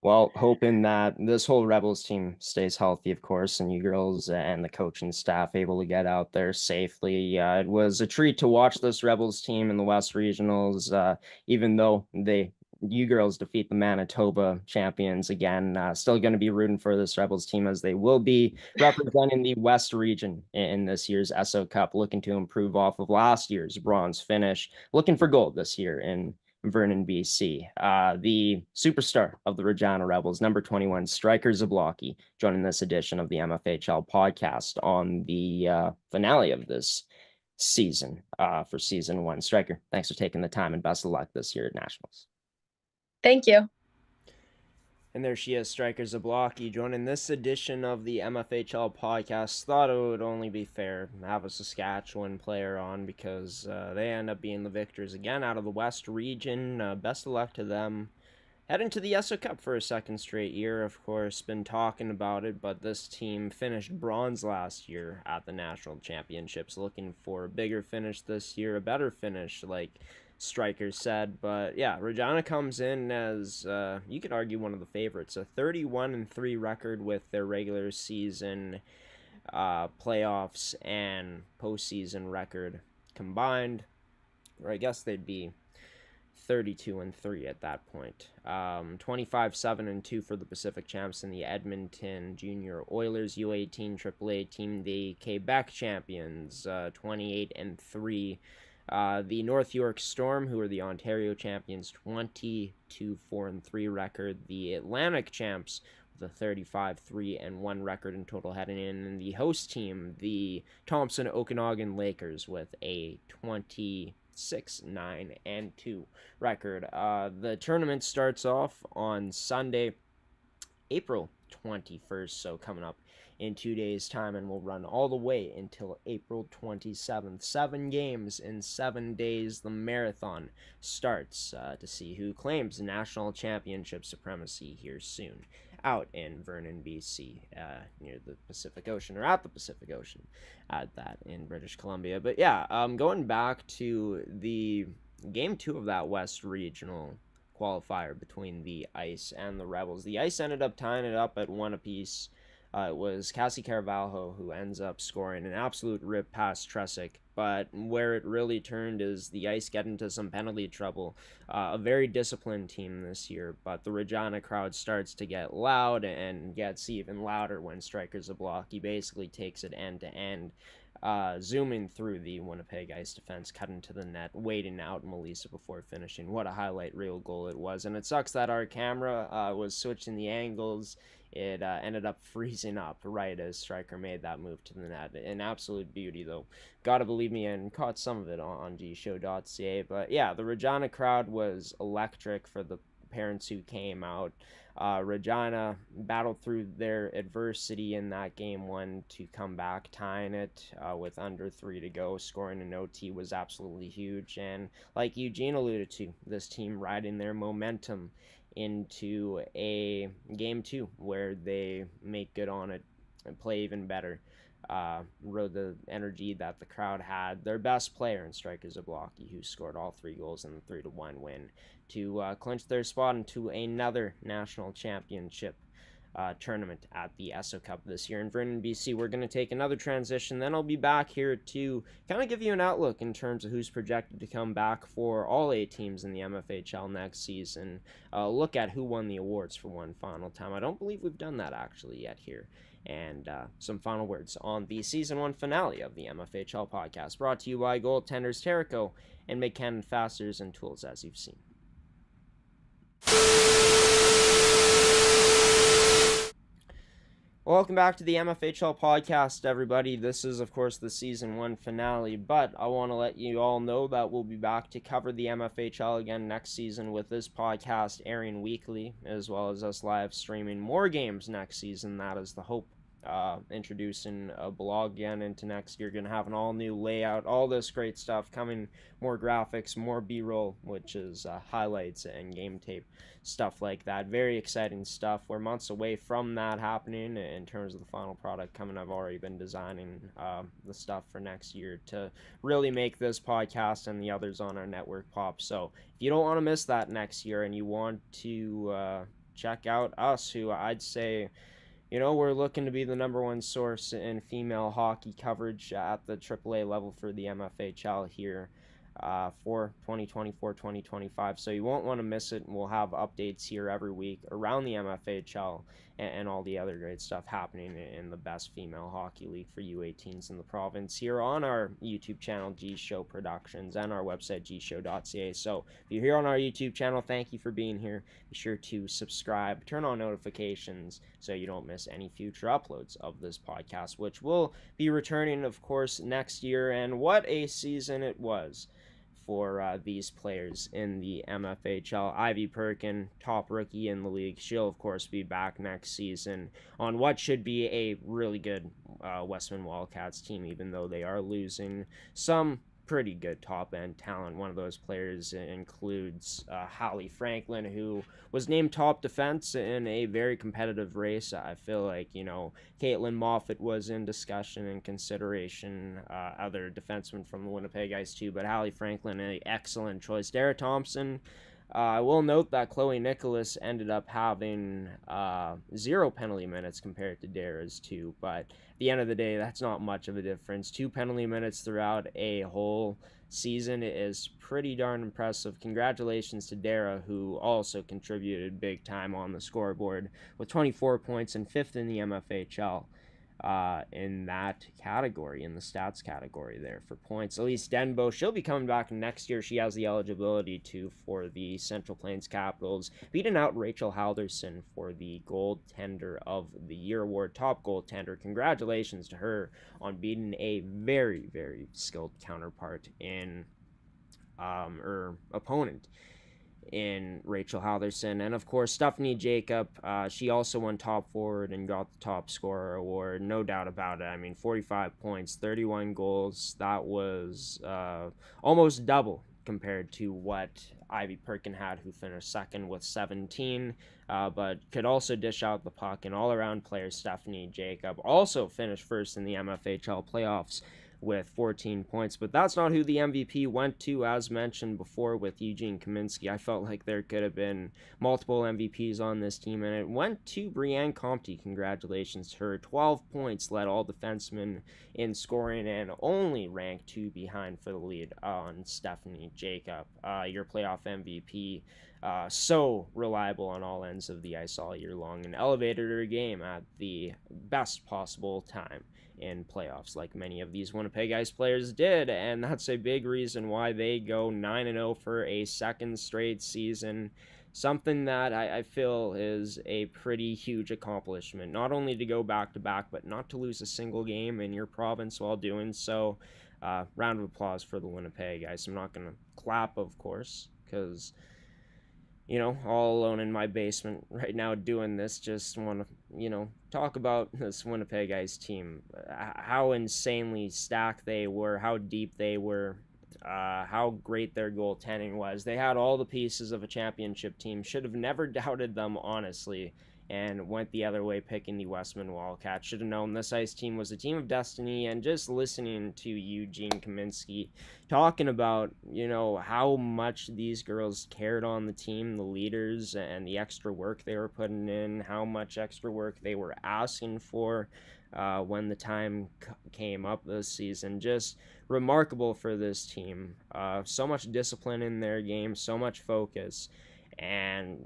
Well, hoping that this whole Rebels team stays healthy, of course, and you girls and the coaching staff able to get out there safely. It was a treat to watch this Rebels team in the West Regionals, even though they you girls defeat the Manitoba champions again. Still going to be rooting for this Rebels team as they will be representing the West region in this year's SO Cup, looking to improve off of last year's bronze finish, looking for gold this year in Vernon, BC. The superstar of the Regina Rebels, number 21, Striker Zablocki, joining this edition of the MFHL podcast on the finale of this season for season 1. Striker, thanks for taking the time and best of luck this year at Nationals.
Thank you.
And there she is, Striker Zablocki, joining this edition of the MFHL podcast. Thought it would only be fair to have a Saskatchewan player on because they end up being the victors again out of the West region. Best of luck to them. Heading to the SO Cup for a second straight year, of course, been talking about it, but this team finished bronze last year at the National Championships, looking for a bigger finish this year, a better finish, like Striker said. But yeah, Regina comes in as, you could argue, one of the favorites, a 31-3 record with their regular season playoffs and postseason record combined, or I guess they'd be 32-3 at that point. 25-7-2 for the Pacific Champs and the Edmonton Junior Oilers U18 AAA team, the Quebec champions, 28-3. The North York Storm, who are the Ontario champions, 22-4-3 record. The Atlantic champs with a 35-3-1 record in total heading in. And the host team, the Thompson Okanagan Lakers, with a 26-9-2 record. The tournament starts off on Sunday, April 21st, so coming up in 2 days' time, and will run all the way until April 27th. 7 games in 7 days. The marathon starts to see who claims national championship supremacy here soon, out in Vernon, BC, near the Pacific Ocean, or at the Pacific Ocean, at that in British Columbia. But yeah, going back to the game 2 of that West Regional qualifier between the Ice and the Rebels. The Ice ended up tying it up at 1 apiece. It was Cassie Carvalho who ends up scoring an absolute rip past Tresick, but where it really turned is the Ice get into some penalty trouble. A very disciplined team this year, but the Regina crowd starts to get loud and gets even louder when Striker Zablocki basically takes it end to end. Zooming through the Winnipeg Ice defense, cutting to the net, waiting out Melissa before finishing. What a highlight reel goal it was. And it sucks that our camera was switching the angles. It ended up freezing up right as Striker made that move to the net. An absolute beauty, though. Gotta believe me, and caught some of it on gshow.ca. But yeah, the Regina crowd was electric for the parents who came out. Regina battled through their adversity in that game 1 to come back, tying it with under 3 to go. Scoring an OT was absolutely huge, and like Eugene alluded to, this team riding their momentum into a game 2 where they make good on it and play even better. Rode the energy that the crowd had. Their best player in Striker Zablocki, who scored all 3 goals in the 3-1 win to clinch their spot into another national championship tournament at the SO Cup this year in Vernon, BC. We're going to take another transition, then I'll be back here to kind of give you an outlook in terms of who's projected to come back for all 8 teams in the MFHL next season. Look at who won the awards for one final time. I don't believe we've done that actually yet here. And some final words on the Season 1 finale of the MFHL podcast, brought to you by goaltenders Terrico and McCann Fasteners and Tools, as you've seen. Welcome back to the MFHL podcast, everybody. This is, of course, the Season 1 finale, but I want to let you all know that we'll be back to cover the MFHL again next season, with this podcast airing weekly, as well as us live streaming more games next season. That is the hope. Introducing a blog again into next year. Going to have an all-new layout, all this great stuff coming, more graphics, more B-roll, which is highlights and game tape, stuff like that. Very exciting stuff. We're months away from that happening in terms of the final product coming. I've already been designing the stuff for next year to really make this podcast and the others on our network pop. So if you don't want to miss that next year and you want to check out us, who I'd say, you know, we're looking to be the number 1 source in female hockey coverage at the AAA level for the MFHL here. for 2024-2025. So you won't want to miss it. We'll have updates here every week around the MFHL and all the other great stuff happening in the best female hockey league for U18s in the province here on our YouTube channel, G-Show Productions, and our website, gshow.ca. So if you're here on our YouTube channel, thank you for being here. Be sure to subscribe, turn on notifications so you don't miss any future uploads of this podcast, which will be returning, of course, next year. And what a season it was for these players in the MFHL. Ivy Perkin, top rookie in the league. She'll, of course, be back next season on what should be a really good Westman Wildcats team, even though they are losing some pretty good top-end talent. One of those players includes Hallie Franklin, who was named top defense in a very competitive race. I feel like, Caitlin Moffat was in discussion and consideration, other defensemen from the Winnipeg Ice too, but Hallie Franklin, an excellent choice. Dara Thompson, I will note that Chloe Nicholas ended up having 0 penalty minutes compared to Dara's 2, but at the end of the day, that's not much of a difference. 2 penalty minutes throughout a whole season is pretty darn impressive. Congratulations to Dara, who also contributed big time on the scoreboard with 24 points and 5th in the MFHL. In that category, in the stats category there for points. Elise Denbo, she'll be coming back next year. She has the eligibility to for the Central Plains Capitals, beating out Rachel Halderson for the Goaltender of the Year award, top goaltender. Congratulations to her on beating a very, very skilled counterpart in her opponent in Rachel Halderson. And of course, Stephanie Jacob, she also won top forward and got the top scorer award, no doubt about it. I mean, 45 points, 31 goals. That was almost double compared to what Ivy Perkin had, who finished second with 17, but could also dish out the puck. And all-around player Stephanie Jacob also finished first in the MFHL playoffs with 14 points, but that's not who the MVP went to. As mentioned before with Eugene Kaminsky, I felt like there could have been multiple MVPs on this team, and it went to Brienne Comte. Congratulations to her. 12 points, led all defensemen in scoring, and only ranked 2 behind for the lead on Stephanie Jacob, your playoff MVP. So reliable on all ends of the ice all year long, and elevated her game at the best possible time in playoffs, like many of these Winnipeg Ice players did, and that's a big reason why they go 9-0 for a second straight season. Something that I feel is a pretty huge accomplishment, not only to go back-to-back, but not to lose a single game in your province while doing so. Round of applause for the Winnipeg Ice. I'm not going to clap, of course, because all alone in my basement right now doing this, just want to, talk about this Winnipeg Ice team, how insanely stacked they were, how deep they were, how great their goaltending was. They had all the pieces of a championship team. Should have never doubted them, honestly, and went the other way picking the Westman Wildcats. Should have known this Ice team was a team of destiny, and just listening to Eugene Kaminsky talking about, how much these girls cared on the team, the leaders, and the extra work they were putting in, how much extra work they were asking for when the time came up this season. Just remarkable for this team. So much discipline in their game, so much focus. And,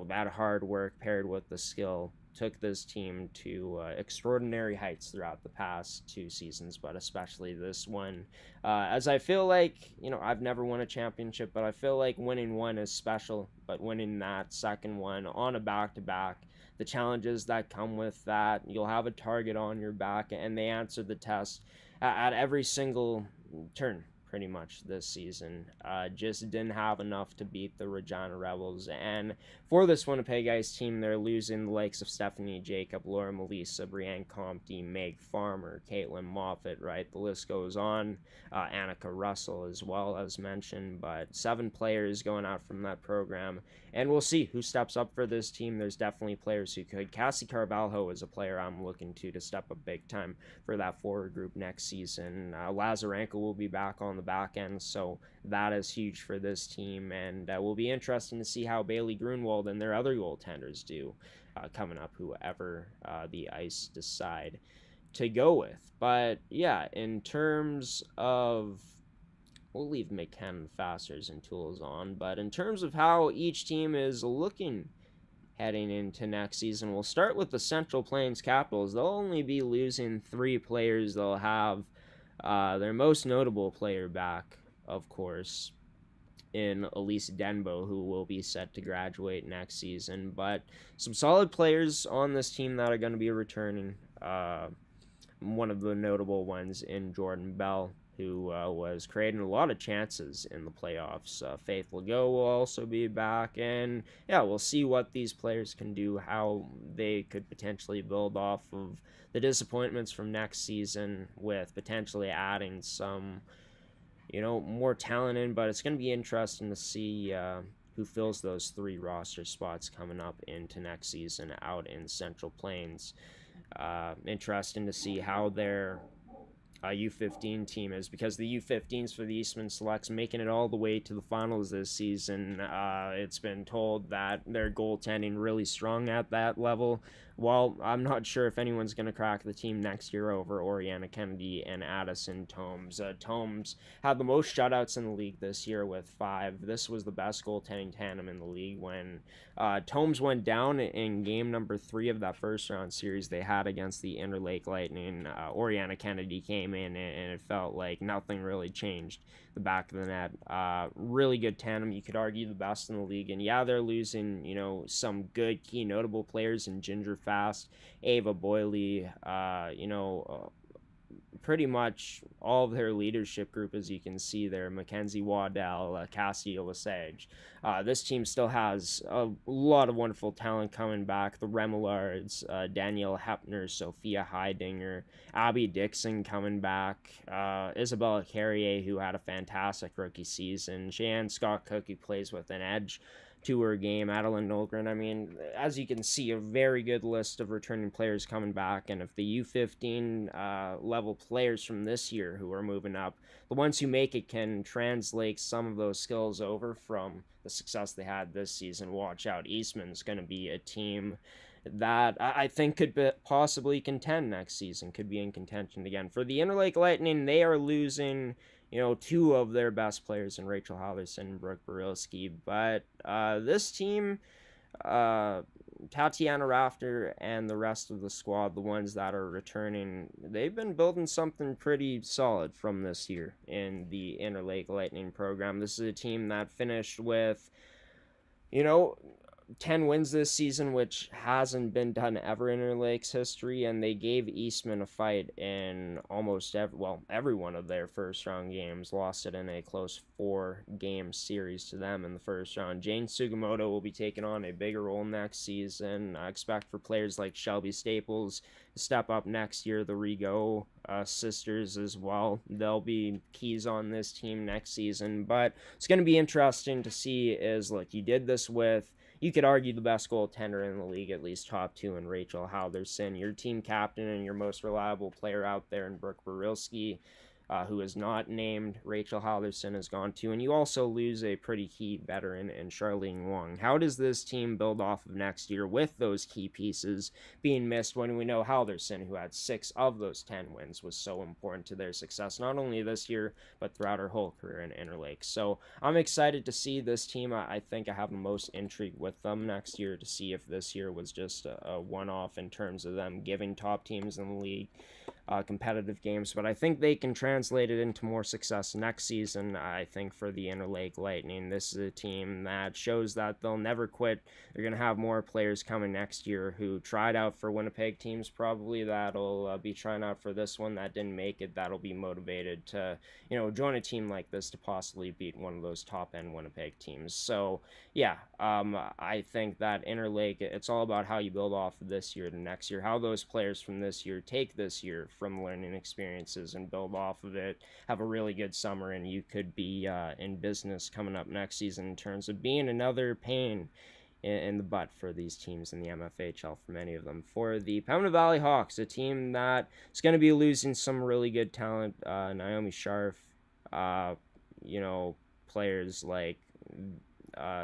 that hard work paired with the skill took this team to extraordinary heights throughout the past 2 seasons, but especially this one. As I feel like, I've never won a championship, but I feel like winning one is special, but winning that second one on a back-to-back, the challenges that come with that, you'll have a target on your back, and they answered the test at every single turn. Pretty much this season. Just didn't have enough to beat the Regina Rebels. And for this Winnipeg Ice team, they're losing the likes of Stephanie Jacob, Laura Melissa, Brienne Comte, Meg Farmer, Caitlin Moffat, right? The list goes on. Annika Russell as well, as mentioned. But 7 players going out from that program. And we'll see who steps up for this team. There's definitely players who could. Cassie Carvalho is a player I'm looking to step up big time for that forward group next season. Lazarenko will be back on the back end, so that is huge for this team, and will be interesting to see how Bailey Grunwald and their other goaltenders do coming up, whoever the Ice decide to go with. But yeah, in terms of we'll leave McKenna, Fasters, and Tools on. But in terms of how each team is looking heading into next season, we'll start with the Central Plains Capitals. They'll only be losing 3 players. They'll have their most notable player back, of course, in Elise Denbo, who will be set to graduate next season. But some solid players on this team that are going to be returning. One of the notable ones in Jordan Bell, who was creating a lot of chances in the playoffs. Faith Legault will also be back, and yeah, we'll see what these players can do, how they could potentially build off of the disappointments from next season with potentially adding some, more talent in. But it's going to be interesting to see who fills those 3 roster spots coming up into next season out in Central Plains. Interesting to see how their U15 team is, because the U15s for the Eastman Selects making it all the way to the finals this season. It's been told that their goaltending really strong at that level. While I'm not sure if anyone's going to crack the team next year over Oriana Kennedy and Addison Tomes. Tomes had the most shutouts in the league this year with 5. This was the best goaltending tandem in the league. When Tomes went down in game number 3 of that first round series they had against the Interlake Lightning, Oriana Kennedy came in and it felt like nothing really changed. The back of the net, really good tandem. You could argue the best in the league. And yeah, they're losing, some good key notable players in Ginger Fast, Ava Boyley, pretty much all of their leadership group, as you can see there: Mackenzie Waddell, Cassie Lesage. This team still has a lot of wonderful talent coming back. The Remelards, Danielle Hepner, Sophia Heidinger, Abby Dixon coming back, Isabella Carrier, who had a fantastic rookie season, Cheyenne Scott Cook, who plays with an edge to her game, Adeline Nolgren. I mean, as you can see, a very good list of returning players coming back. And if the U15 level players from this year who are moving up, the ones who make it, can translate some of those skills over from the success they had this season, watch out. Eastman's going to be a team that I think could possibly contend next season, could be in contention again. For the Interlake Lightning, they are losing 2 of their best players in Rachel Halverson and Brooke Barilski. But this team, Tatiana Rafter and the rest of the squad, the ones that are returning, they've been building something pretty solid from this year in the Interlake Lightning program. This is a team that finished with, 10 wins this season, which hasn't been done ever in Interlake's history, and they gave Eastman a fight in almost every one of their first round games. Lost it in a close 4-game series to them in the first round. Jane Sugimoto will be taking on a bigger role next season. I expect for players like Shelby Staples to step up next year. The Rigaud sisters as well, they'll be keys on this team next season. But it's going to be interesting to see is, look, you did this with, you could argue, the best goaltender in the league, at least top 2, in Rachel Halverson, your team captain and your most reliable player out there in Brooke Barilski, who is not named. Rachel Halverson has gone to, and you also lose a pretty key veteran in Charlene Wong. How does this team build off of next year with those key pieces being missed, when we know Halverson, who had 6 of those 10 wins, was so important to their success, not only this year, but throughout her whole career in Interlake? So I'm excited to see this team. I think I have the most intrigue with them next year to see if this year was just a one-off in terms of them giving top teams in the league competitive games, but I think they can translate it into more success next season. I think for the Interlake Lightning, this is a team that shows that they'll never quit. They're going to have more players coming next year who tried out for Winnipeg teams, probably, that'll be trying out for this one that didn't make it, that'll be motivated to join a team like this to possibly beat one of those top end Winnipeg teams. So yeah, I think that Interlake, it's all about how you build off of this year to next year, how those players from this year take this year from learning experiences and build off of it, have a really good summer, and you could be in business coming up next season in terms of being another pain in the butt for these teams in the MFHL, for many of them. For the Pembina Valley Hawks, a team that is going to be losing some really good talent, Naomi Scharf, players like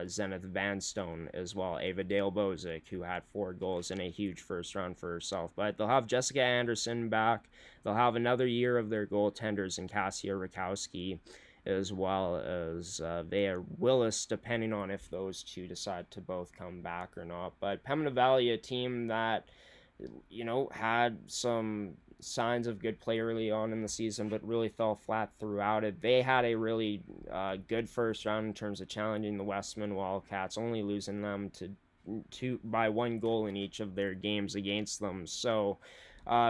Zenith Vanstone as well, Ava Dale Bozic, who had 4 goals in a huge first round for herself. But they'll have Jessica Anderson back. They'll have another year of their goaltenders in Cassia Rakowski as well as Vea Willis, depending on if those two decide to both come back or not. But Pembina Valley, a team that, had some signs of good play early on in the season, but really fell flat throughout it. They had a really good first round in terms of challenging the Westman Wildcats, only losing them by 1 goal in each of their games against them. So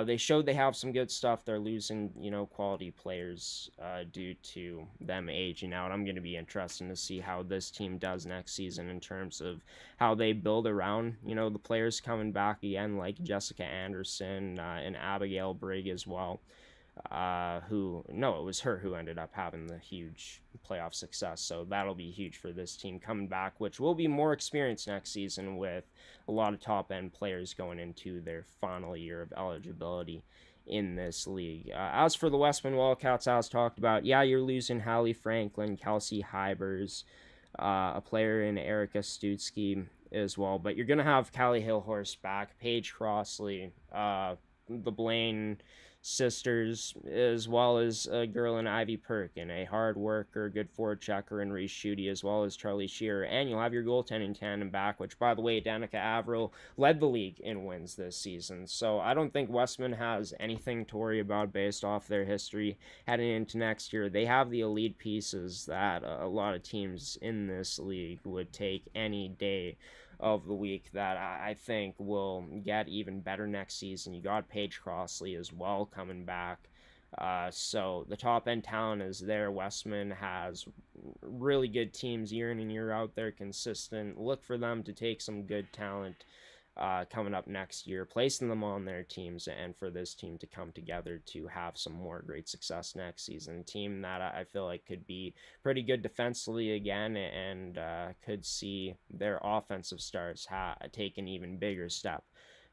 they showed they have some good stuff. They're losing, quality players due to them aging out. I'm going to be interested to see how this team does next season in terms of how they build around, the players coming back again, like Jessica Anderson and Abigail Brigg as well. It was her who ended up having the huge playoff success. So that'll be huge for this team coming back, which will be more experience next season with a lot of top end players going into their final year of eligibility in this league. As for the Westman Wildcats, I was talked about, you're losing Hallie Franklin, Kelsey Hybers, a player in Erica Stutzky as well, but you're going to have Callie Hillhorse back, Paige Crossley, the Blaine sisters, as well as a girl in Ivy Perkin, a hard worker, good forward checker, and Reese Schutte, as well as Charlie Shearer. And you'll have your goaltending tandem back, which, by the way, Danica Averill led the league in wins this season. So I don't think Westman has anything to worry about based off their history heading into next year. They have the elite pieces that a lot of teams in this league would take any day of the week that I think will get even better next season. You got Paige Crossley as well coming back. So the top end talent is there. Westman has really good teams year in and year out. They're consistent. Look for them to take some good talent coming up next year, placing them on their teams, and for this team to come together to have some more great success next season. A team that I feel like could be pretty good defensively again, and could see their offensive stars take an even bigger step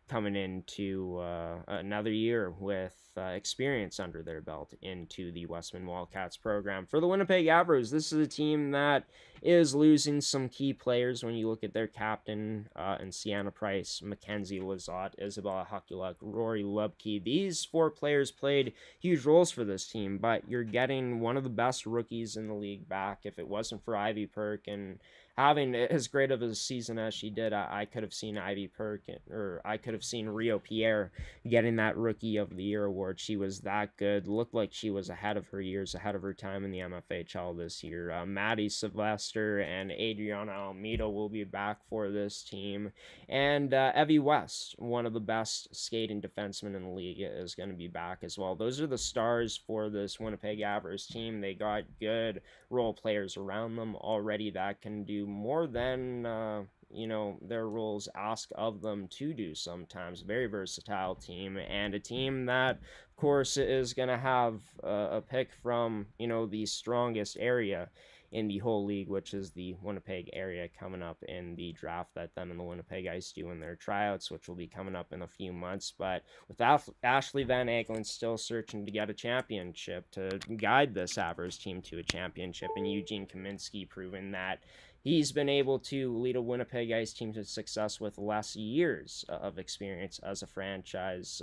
coming into another year with experience under their belt into the Westman Wildcats program. For the Winnipeg Avros, this is a team that is losing some key players when you look at their captain and Sienna Price, Mackenzie Lizotte, Isabella Huckuluk, Rory Lubke. These 4 players played huge roles for this team, but you're getting one of the best rookies in the league back. If it wasn't for Ivy Perk and having as great of a season as she did, I could have seen Ivy Perk, or I could have seen Rio Pierre getting that Rookie of the Year award. She was that good. Looked like she was ahead of her years, ahead of her time in the MFHL this year. Maddie Sylvester and Adriana Almeida will be back for this team. And Evie West, one of the best skating defensemen in the league, is going to be back as well. Those are the stars for this Winnipeg Avers team. They got good role players around them already that can do more than their roles ask of them to do sometimes. Very versatile team, and a team that, of course, is going to have a pick from the strongest area in the whole league, which is the Winnipeg area, coming up in the draft that them and the Winnipeg Ice do in their tryouts, which will be coming up in a few months. But with Ashley Van Aglen still searching to get a championship, to guide this Avers team to a championship, and Eugene Kaminsky proving that he's been able to lead a Winnipeg Ice team to success with less years of experience as a franchise.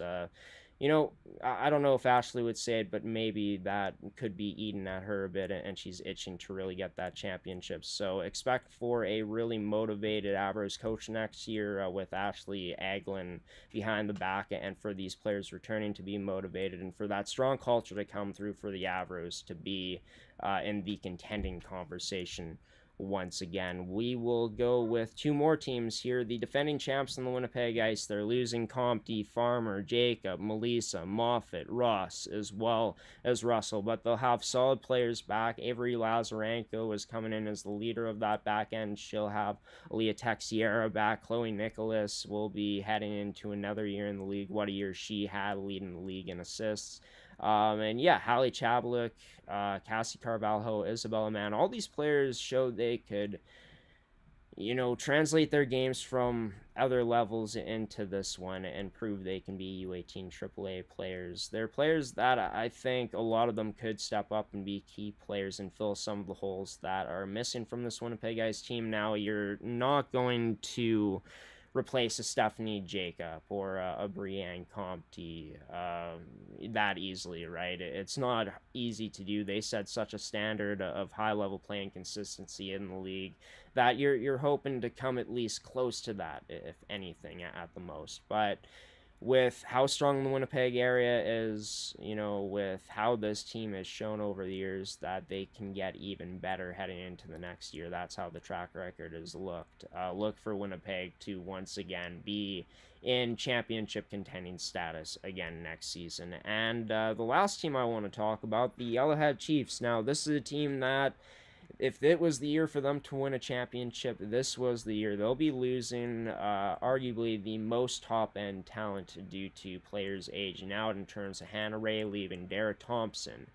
I don't know if Ashley would say it, but maybe that could be eating at her a bit, and she's itching to really get that championship. So expect for a really motivated Avros coach next year with Ashley Aglin behind the back, and for these players returning to be motivated, and for that strong culture to come through for the Avros to be in the contending conversation once again. We will go with 2 more teams here. The defending champs in the Winnipeg Ice. They're losing Compte, Farmer, Jacob, Melissa, Moffat, Ross, as well as Russell, but they'll have solid players back. Avery Lazarenko is coming in as the leader of that back end. She'll have Aaliyah Texiera back. Chloe Nicholas will be heading into another year in the league. What a year she had, leading the league in assists. Hallie Chablik, Cassie Carvalho, Isabella Mann, all these players showed they could, translate their games from other levels into this one and prove they can be U18 AAA players. They're players that I think a lot of them could step up and be key players and fill some of the holes that are missing from this Winnipeg Ice team. Now, you're not going to replace a Stephanie Jacob or a Brienne Compte that easily, right? It's not easy to do. They set such a standard of high level play and consistency in the league that you're hoping to come at least close to that, if anything, at the most. But with how strong the Winnipeg area is, with how this team has shown over the years that they can get even better heading into the next year. That's how the track record has looked. Look for Winnipeg to once again be in championship contending status again next season. And the last team I want to talk about, the Yellowhead Chiefs. Now, this is a team that, if it was the year for them to win a championship, this was the year. They'll be losing arguably the most top-end talent due to players aging out, in terms of Hannah Ray leaving, Dara Thompson,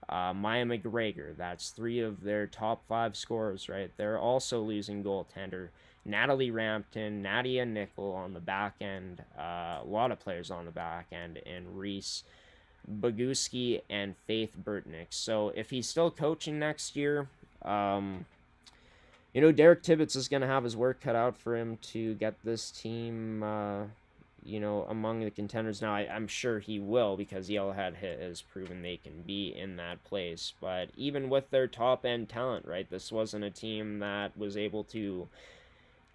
Maya McGregor. That's 3 of their top 5 scorers, right? They're also losing goaltender Natalie Rampton, Nadia Nickel on the back end, a lot of players on the back end, and Reese Boguski and Faith Burtnick. So if he's still coaching next year, Derek Tibbetts is going to have his work cut out for him to get this team, among the contenders. Now, I'm sure he will, because Yellowhead has proven they can be in that place. But even with their top-end talent, right, this wasn't a team that was able to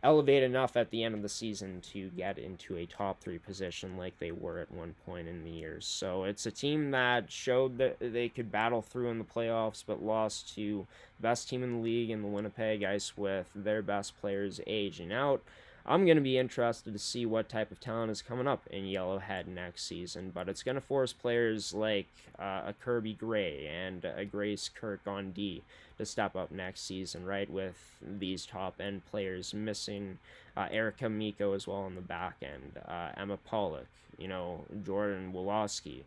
elevate enough at the end of the season to get into a top 3 position like they were at one point in the year. So it's a team that showed that they could battle through in the playoffs, but lost to the best team in the league in the Winnipeg Ice with their best players aging out. I'm going to be interested to see what type of talent is coming up in Yellowhead next season, but it's going to force players like a Kirby Gray and a Grace Kirk on D to step up next season, right, with these top-end players missing Erica Miko as well on the back end, Emma Pollock, Jordan Woloski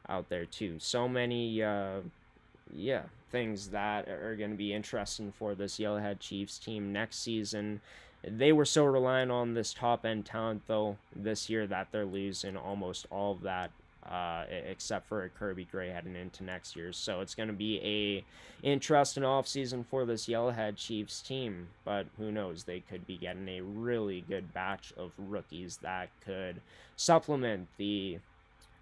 out there too. So many, things that are going to be interesting for this Yellowhead Chiefs team next season. They were so reliant on this top-end talent, though, this year, that they're losing almost all of that, except for a Kirby Gray heading into next year. So it's going to be a interesting offseason for this Yellowhead Chiefs team, but who knows? They could be getting a really good batch of rookies that could supplement the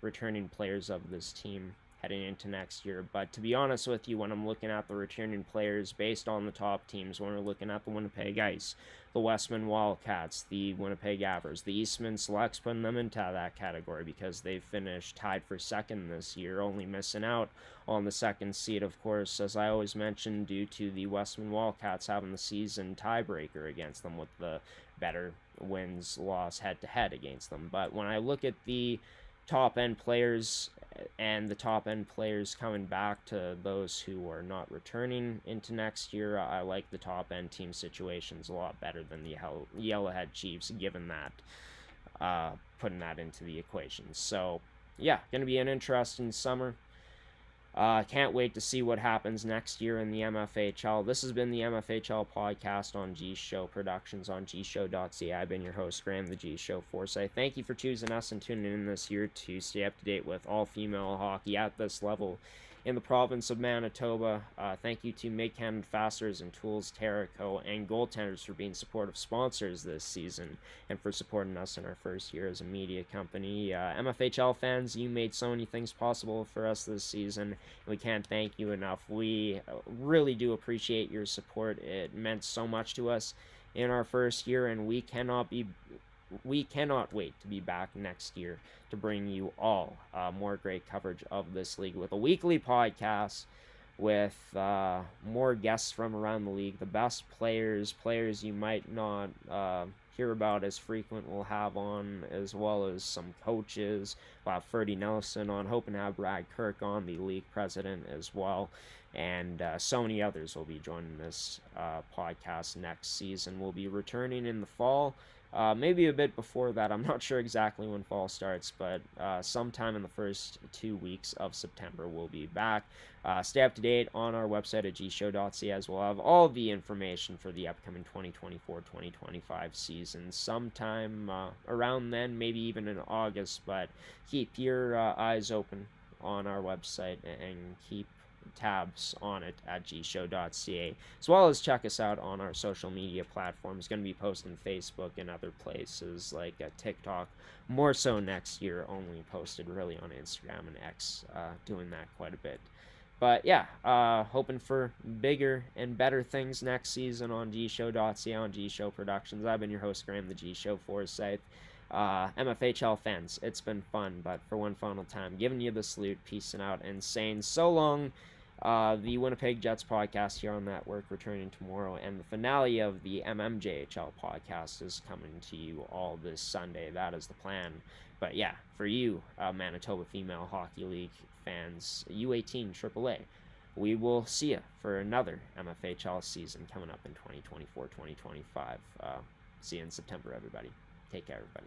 returning players of this team heading into next year. But to be honest with you, when I'm looking at the returning players based on the top teams, when we're looking at the Winnipeg Ice, the Westman Wildcats, the Winnipeg Avers, the Eastman Selects, putting them into that category because they've finished tied for second this year, only missing out on the second seed, of course, as I always mention, due to the Westman Wildcats having the season tiebreaker against them, with the better wins-loss head-to-head against them. But when I look at the top-end players and the top-end players coming back to those who are not returning into next year, I like the top-end team situations a lot better than the Yellowhead Chiefs, given that, putting that into the equation. So, yeah, going to be an interesting summer. Can't wait to see what happens next year in the MFHL. This has been the MFHL podcast on G Show Productions on gshow.ca. I've been your host, Graham, the G Show Forsyth. Thank you for choosing us and tuning in this year to stay up to date with all female hockey at this level in the province of Manitoba. Thank you to Make Canada Fasteners and Tools, Terraco, and Goaltenders for being supportive sponsors this season and for supporting us in our first year as a media company. MFHL fans, you made so many things possible for us this season. We can't thank you enough. We really do appreciate your support. It meant so much to us in our first year, and we cannot wait to be back next year to bring you all more great coverage of this league with a weekly podcast with more guests from around the league, the best players you might not hear about as frequent we'll have on, as well as some coaches. We'll have Ferdy Nelson on, hoping to have Brad Kirk on, the league president, as well. And so many others will be joining this podcast next season. We'll be returning in the fall. Maybe a bit before that. I'm not sure exactly when fall starts, but sometime in the first 2 weeks of September we'll be back. Stay up to date on our website at gshow.ca, as we'll have all the information for the upcoming 2024-2025 season sometime around then, maybe even in August. But keep your eyes open on our website and keep tabs on it at gshow.ca, as well as check us out on our social media platforms. Going to be posting Facebook and other places like TikTok, more so next year, only posted really on Instagram and X, doing that quite a bit. But yeah, hoping for bigger and better things next season on gshow.ca, on G-Show Productions. I've been your host, Graham, the G-Show Forsyth. MFHL fans, it's been fun, but for one final time, giving you the salute, peacing out, and saying so long. The Winnipeg Jets podcast here on Network returning tomorrow, and the finale of the MMJHL podcast is coming to you all this Sunday. That is the plan. But yeah, for you, Manitoba Female Hockey League fans, U18 AAA, we will see you for another MFHL season coming up in 2024-2025. See you in September, everybody. Take care, everybody.